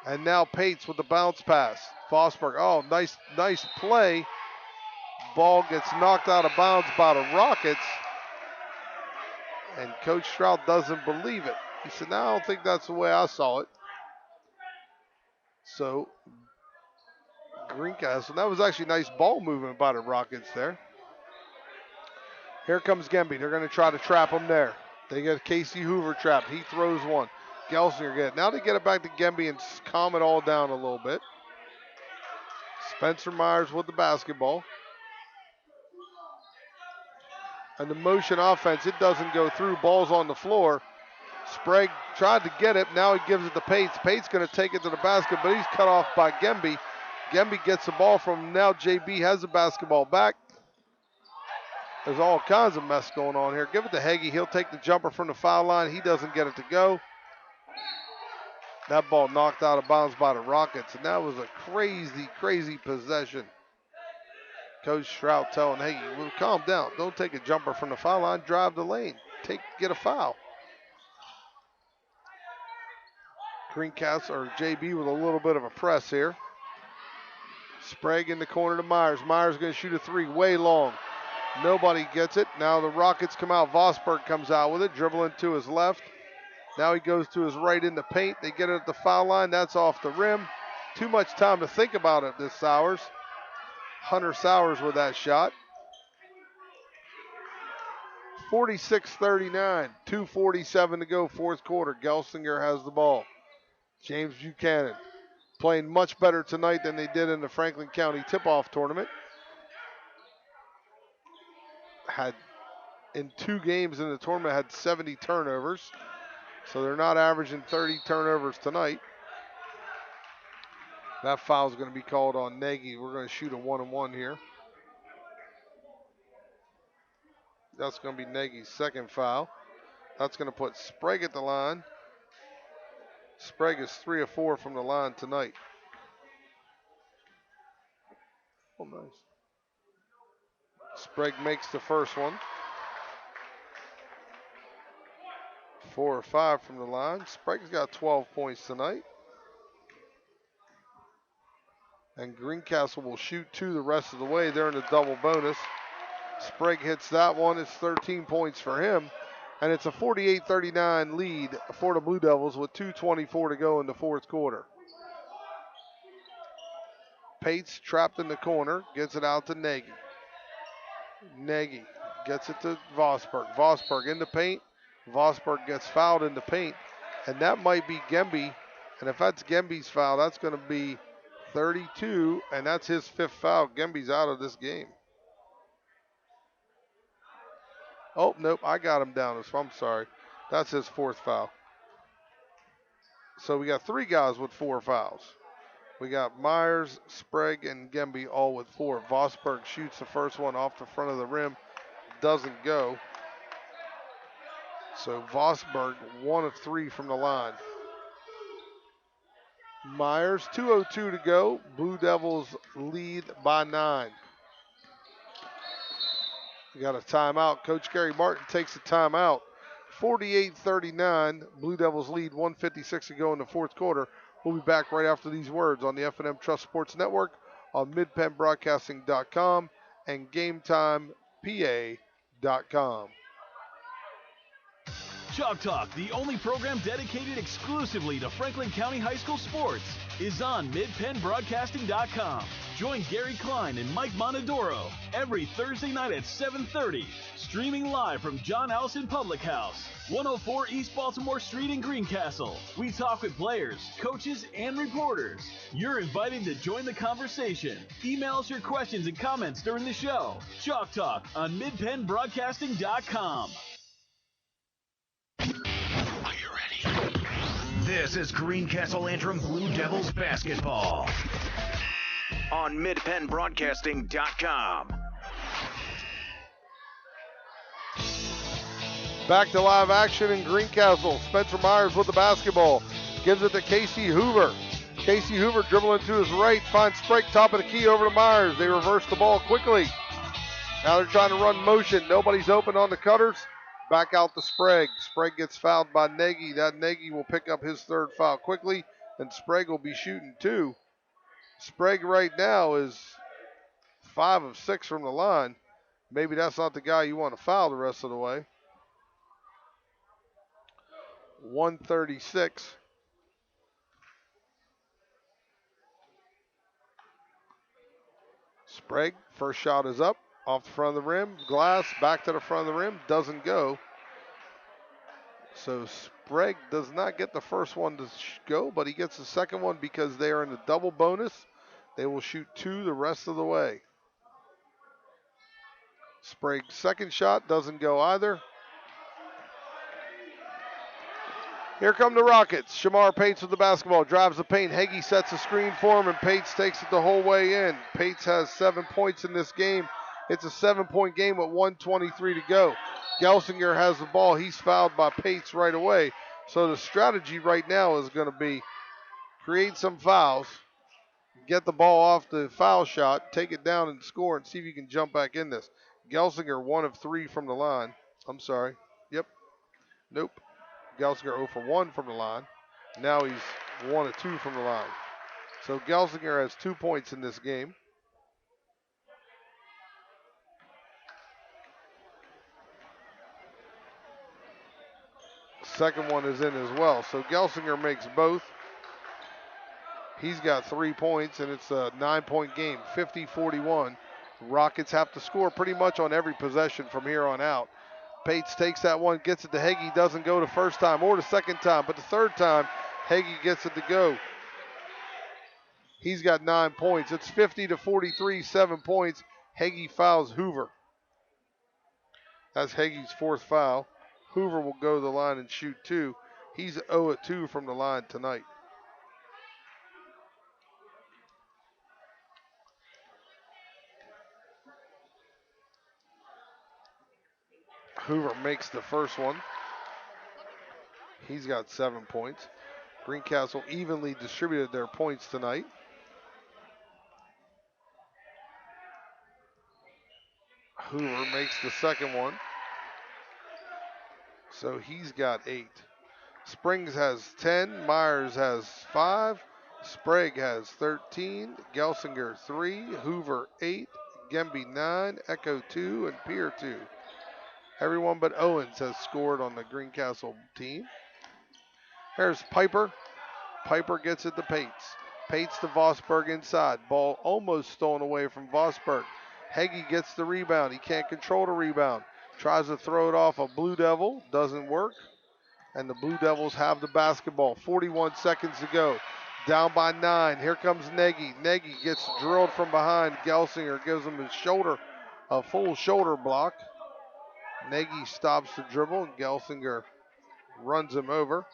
And now Pates with the bounce pass. Vosberg. Oh, nice play. Ball gets knocked out of bounds by the Rockets. And Coach Stroud doesn't believe it. He said, no, I don't think that's the way I saw it. So, Greencastle. That was actually nice ball movement by the Rockets there. Here comes Gemby. They're going to try to trap him there. They get Casey Hoover trapped. He throws one. Gelsinger get it. Now they get it back to Gemby and calm it all down a little bit. Spencer Myers with the basketball. And the motion offense, it doesn't go through. Ball's on the floor. Sprague tried to get it. Now he gives it to Pates. Pates going to take it to the basket, but he's cut off by Gemby. Gemby gets the ball from him. Now JB has the basketball back. There's all kinds of mess going on here. Give it to Hagee. He'll take the jumper from the foul line. He doesn't get it to go. That ball knocked out of bounds by the Rockets, and that was a crazy, crazy possession. Coach Stroud telling Hagee, well, calm down. Don't take a jumper from the foul line. Drive the lane. Get a foul. Greencastle, or JB with a little bit of a press here. Sprague in the corner to Myers. Myers going to shoot a 3, way long. Nobody gets it. Now the Rockets come out. Vosberg comes out with it, dribbling to his left. Now he goes to his right in the paint. They get it at the foul line. That's off the rim. Too much time to think about it this Sowers. Hunter Sowers with that shot. 46-39, 2:47 to go, fourth quarter. Gelsinger has the ball. James Buchanan playing much better tonight than they did in the Franklin County tip-off tournament. Had, in 2 games in the tournament, had 70 turnovers. So they're not averaging 30 turnovers tonight. That foul is going to be called on Nagy. We're going to shoot a 1-and-1 here. That's going to be Nagy's second foul. That's going to put Sprague at the line. Sprague is 3 of 4 from the line tonight. Oh, nice. Sprague makes the first one. 4 or 5 from the line. Sprague's got 12 points tonight. And Greencastle will shoot 2 the rest of the way. They're in a double bonus. Sprague hits that one. It's 13 points for him. And it's a 48-39 lead for the Blue Devils with 2:24 to go in the fourth quarter. Pates trapped in the corner. Gets it out to Nagy. Nagy gets it to Vosberg. Vosberg in the paint. Vosberg gets fouled in the paint. And that might be Gemby. And if that's Gemby's foul, that's going to be 32. And that's his 5th foul. Gemby's out of this game. Oh, nope, I got him down. I'm sorry. That's his 4th foul. So we got 3 guys with 4 fouls. We got Myers, Sprague, and Gemby all with 4. Vosberg shoots the first one off the front of the rim. Doesn't go. So Vosberg, 1 of 3 from the line. Myers, 2:02 to go. Blue Devils lead by 9. We got a timeout. Coach Gary Martin takes a timeout. 48-39. Blue Devils lead. 1:56 to go in the fourth quarter. We'll be back right after these words on the F&M Trust Sports Network, on midpennbroadcasting.com and GameTimePA.com.
Chalk Talk, the only program dedicated exclusively to Franklin County High School sports, is on MidPennBroadcasting.com. Join Gary Klein and Mike Monadoro every Thursday night at 7:30, streaming live from John Allison Public House, 104 East Baltimore Street in Greencastle. We talk with players, coaches, and reporters. You're invited to join the conversation. Email us your questions and comments during the show. Chalk Talk on MidPennBroadcasting.com.
This is Greencastle Antrim Blue Devils basketball on MidPennBroadcasting.com.
Back to live action in Greencastle. Spencer Myers with the basketball. Gives it to Casey Hoover. Casey Hoover dribbling to his right. Finds Sprague top of the key over to Myers. They reverse the ball quickly. Now they're trying to run motion. Nobody's open on the cutters. Back out to Sprague. Sprague gets fouled by Nagy. That Nagy will pick up his third foul quickly, and Sprague will be shooting two. Sprague right now is 5 of 6 from the line. Maybe that's not the guy you want to foul the rest of the way. 136. Sprague, first shot is up. Off the front of the rim. Glass back to the front of the rim. Doesn't go. So Sprague does not get the first one to go, but he gets the second one because they are in the double bonus. They will shoot 2 the rest of the way. Sprague's second shot doesn't go either. Here come the Rockets. Shamar Pates with the basketball. Drives the paint. Heggie sets a screen for him, and Pates takes it the whole way in. Pates has 7 points in this game. It's a 7-point game with 1:23 to go. Gelsinger has the ball. He's fouled by Pates right away. So the strategy right now is going to be create some fouls, get the ball off the foul shot, take it down and score, and see if you can jump back in this. Gelsinger 1 of 3 from the line. I'm sorry. Yep. Nope. Gelsinger 0 for 1 from the line. Now he's 1 of 2 from the line. So Gelsinger has 2 points in this game. Second one is in as well. So Gelsinger makes both. He's got 3 points, and it's a 9-point game, 50-41. Rockets have to score pretty much on every possession from here on out. Pates takes that one, gets it to Heggie, doesn't go the first time or the second time, but the third time, Heggie gets it to go. He's got 9 points. It's 50-43, 7 points. Heggie fouls Hoover. That's Heggie's 4th foul. Hoover will go to the line and shoot 2. He's 0 of 2 from the line tonight. Hoover makes the first one. He's got 7 points. Greencastle evenly distributed their points tonight. Hoover makes the second one. So he's got 8. Springs has 10. Myers has 5. Sprague has 13. Gelsinger 3. Hoover 8. Gemby 9. Echo 2. And Pierre 2. Everyone but Owens has scored on the Greencastle team. Here's Piper. Piper gets it to Pates. Pates to Vosberg inside. Ball almost stolen away from Vosberg. Heggie gets the rebound. He can't control the rebound. Tries to throw it off a Blue Devil. Doesn't work. And the Blue Devils have the basketball. 41 seconds to go. Down by 9. Here comes Nagy. Nagy gets drilled from behind. Gelsinger gives him his shoulder, a full shoulder block. Nagy stops the dribble, and Gelsinger runs him over.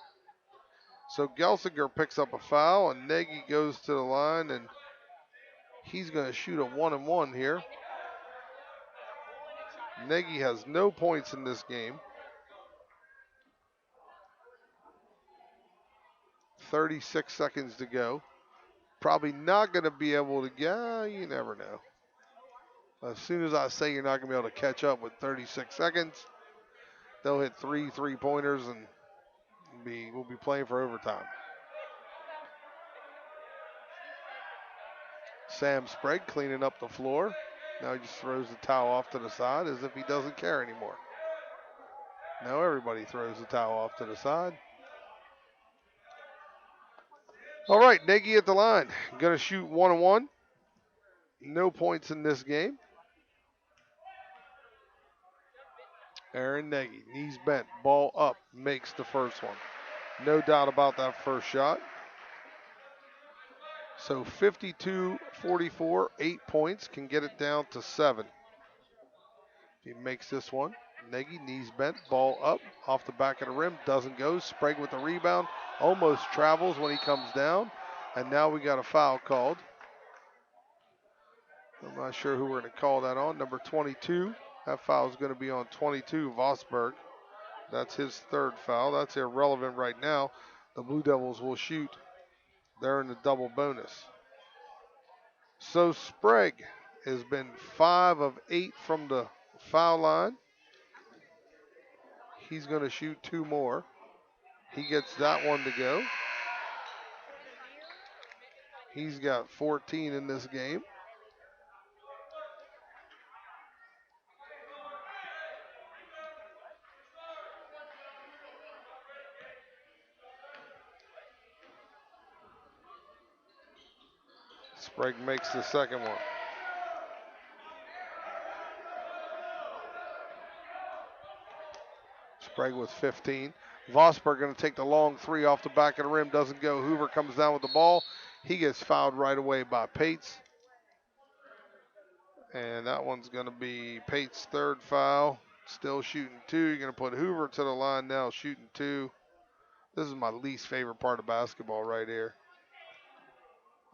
So Gelsinger picks up a foul, and Nagy goes to the line, and he's going to shoot a 1-and-1 here. Nagy has no points in this game. 36 seconds to go. Probably not going to be able to get, you never know. As soon as I say you're not going to be able to catch up with 36 seconds, they'll hit 3 3-pointers and we'll be playing for overtime. Sam Sprague cleaning up the floor. Now he just throws the towel off to the side as if he doesn't care anymore. Now everybody throws the towel off to the side. All right, Nagy at the line. Going to shoot 1-1. No points in this game. Aaron Nagy, knees bent, ball up, makes the first one. No doubt about that first shot. So 52-44, 8 points, can get it down to 7. He makes this one. Nagy, knees bent, ball up, off the back of the rim, doesn't go. Sprague with the rebound, almost travels when he comes down. And now we got a foul called. I'm not sure who we're going to call that on. Number 22. That foul is going to be on 22, Vosberg. That's his third foul. That's irrelevant right now. The Blue Devils will shoot. They're in the double bonus. So Sprague has been 5 of 8 from the foul line. He's going to shoot 2 more. He gets that one to go. He's got 14 in this game. Sprague makes the second one. Sprague with 15. Vosberg going to take the long 3 off the back of the rim. Doesn't go. Hoover comes down with the ball. He gets fouled right away by Pates. And that one's going to be Pates' third foul. Still shooting 2. You're going to put Hoover to the line now, shooting 2. This is my least favorite part of basketball right here.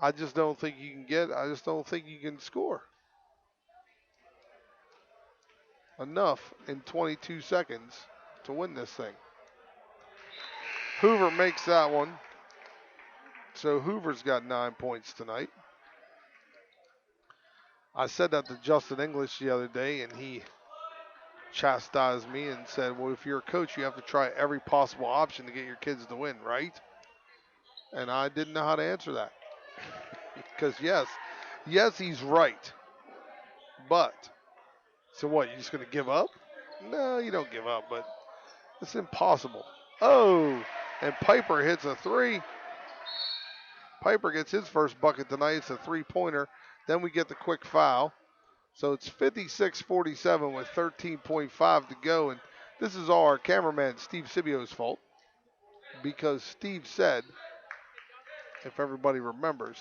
I just don't think you can score enough in 22 seconds to win this thing. Hoover makes that one. So Hoover's got 9 points tonight. I said that to Justin English the other day, and he chastised me and said, well, if you're a coach, you have to try every possible option to get your kids to win, right? And I didn't know how to answer that. Because, yes, he's right. But, so what, you just going to give up? No, you don't give up, but it's impossible. Oh, and Piper hits a 3. Piper gets his first bucket tonight. It's a 3-pointer. Then we get the quick foul. So it's 56-47 with 13.5 to go. And this is all our cameraman, Steve Sibio's fault. Because Steve said, if everybody remembers,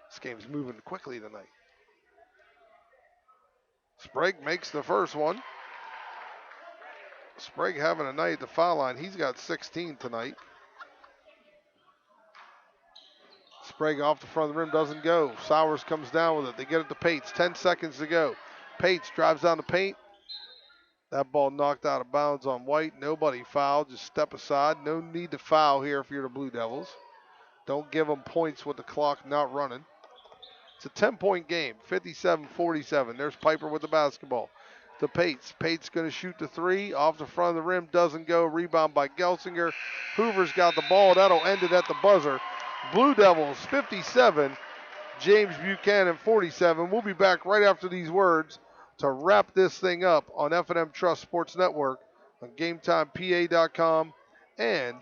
this game's moving quickly tonight. Sprague makes the first one. Sprague having a night at the foul line. He's got 16 tonight. Sprague off the front of the rim, doesn't go. Sowers comes down with it. They get it to Pates. 10 seconds to go. Pates drives down the paint. That ball knocked out of bounds on White. Nobody fouled. Just step aside. No need to foul here if you're the Blue Devils. Don't give them points with the clock not running. It's a 10-point game, 57-47. There's Piper with the basketball. To Pates. Pates going to shoot the 3. Off the front of the rim. Doesn't go. Rebound by Gelsinger. Hoover's got the ball. That'll end it at the buzzer. Blue Devils 57, James Buchanan 47. We'll be back right after these words to wrap this thing up on F&M Trust Sports Network on GameTimePA.com and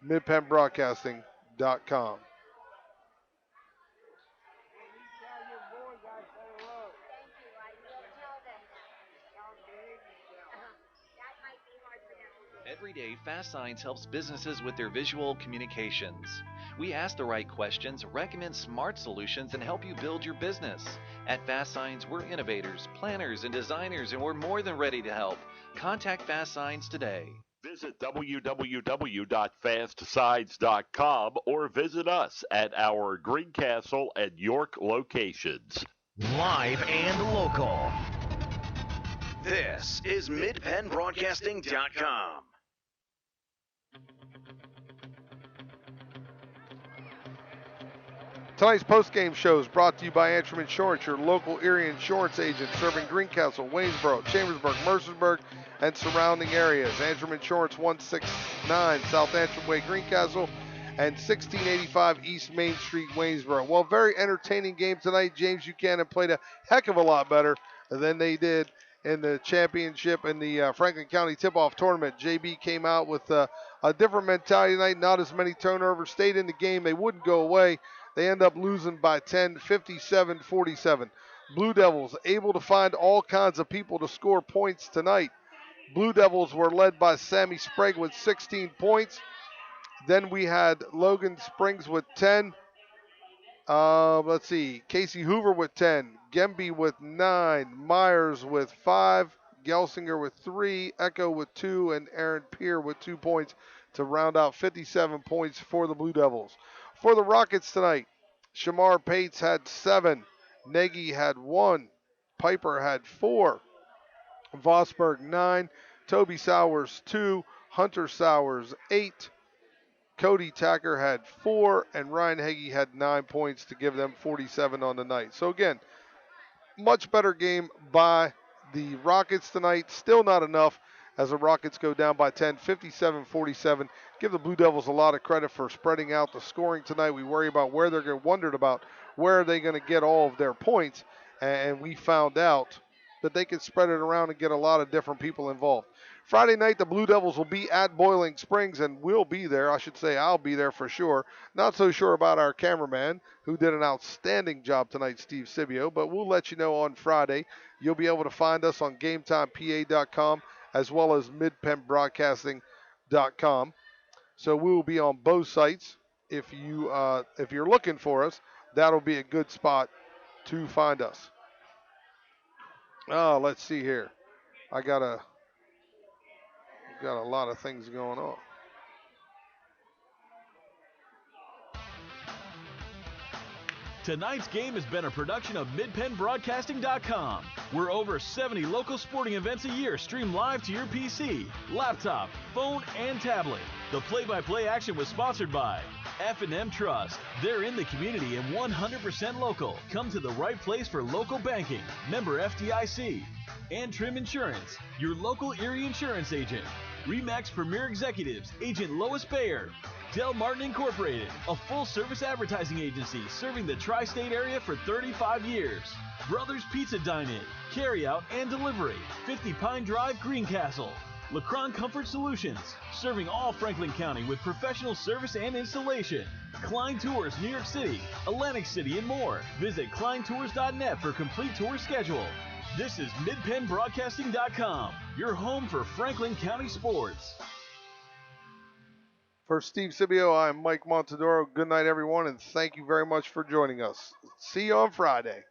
MidPennBroadcasting.com.
Every day, Fast Signs helps businesses with their visual communications. We ask the right questions, recommend smart solutions, and help you build your business. At Fast Signs, we're innovators, planners, and designers, and we're more than ready to help. Contact Fast Signs today.
Visit www.fastsigns.com or visit us at our Greencastle and York locations.
Live and local. This is MidPennBroadcasting.com.
Tonight's postgame show is brought to you by Antrim Insurance, your local Erie insurance agent serving Greencastle, Waynesboro, Chambersburg, Mercersburg, and surrounding areas. Antrim Insurance, 169 South Antrim Way, Greencastle, and 1685 East Main Street, Waynesboro. Well, very entertaining game tonight. James Buchanan played a heck of a lot better than they did in the championship in the Franklin County Tip-Off Tournament. JB came out with a different mentality tonight, not as many turnovers, stayed in the game. They wouldn't go away. They end up losing by 10, 57-47. Blue Devils able to find all kinds of people to score points tonight. Blue Devils were led by Sammy Sprague with 16 points. Then we had Logan Springs with 10. Let's see. Casey Hoover with 10. Gemby with 9. Myers with 5. Gelsinger with 3. Echo with 2. And Aaron Peer with 2 points to round out 57 points for the Blue Devils. For the Rockets tonight, Shamar Pates had 7. Nagy had 1. Piper had 4. Vosberg 9. Toby Sowers 2. Hunter Sowers 8. Cody Tacker had 4, and Ryan Hagee had 9 points to give them 47 on the night. So again, much better game by the Rockets tonight. Still not enough as the Rockets go down by 10, 57-47. Give the Blue Devils a lot of credit for spreading out the scoring tonight. We worry about wondered about where are they going to get all of their points, and we found out that they could spread it around and get a lot of different people involved. Friday night, the Blue Devils will be at Boiling Springs, and we'll be there. I should say I'll be there for sure. Not so sure about our cameraman, who did an outstanding job tonight, Steve Sibio, but we'll let you know on Friday. You'll be able to find us on GameTimePA.com as well as MidPennBroadcasting.com. So we will be on both sites. If you're looking for us, that'll be a good spot to find us. Oh, let's see here. I got a lot of things going on.
Tonight's game has been a production of MidPennBroadcasting.com. We're over 70 local sporting events a year streamed live to your PC, laptop, phone, and tablet. The play-by-play action was sponsored by F&M Trust. They're in the community and 100% local. Come to the right place for local banking. Member FDIC. And Trim Insurance, your local Erie insurance agent. RE/MAX Premier Executives, Agent Lois Bayer. Del Martin Incorporated, a full-service advertising agency serving the tri-state area for 35 years. Brothers Pizza Dine-In, carry-out and delivery, 50 Pine Drive, Greencastle. Lacron Comfort Solutions, serving all Franklin County with professional service and installation. Klein Tours, New York City, Atlantic City, and more. Visit kleintours.net for complete tour schedule. This is MidPennBroadcasting.com, your home for Franklin County sports.
For Steve Sibio, I'm Mike Montadoro. Good night, everyone, and thank you very much for joining us. See you on Friday.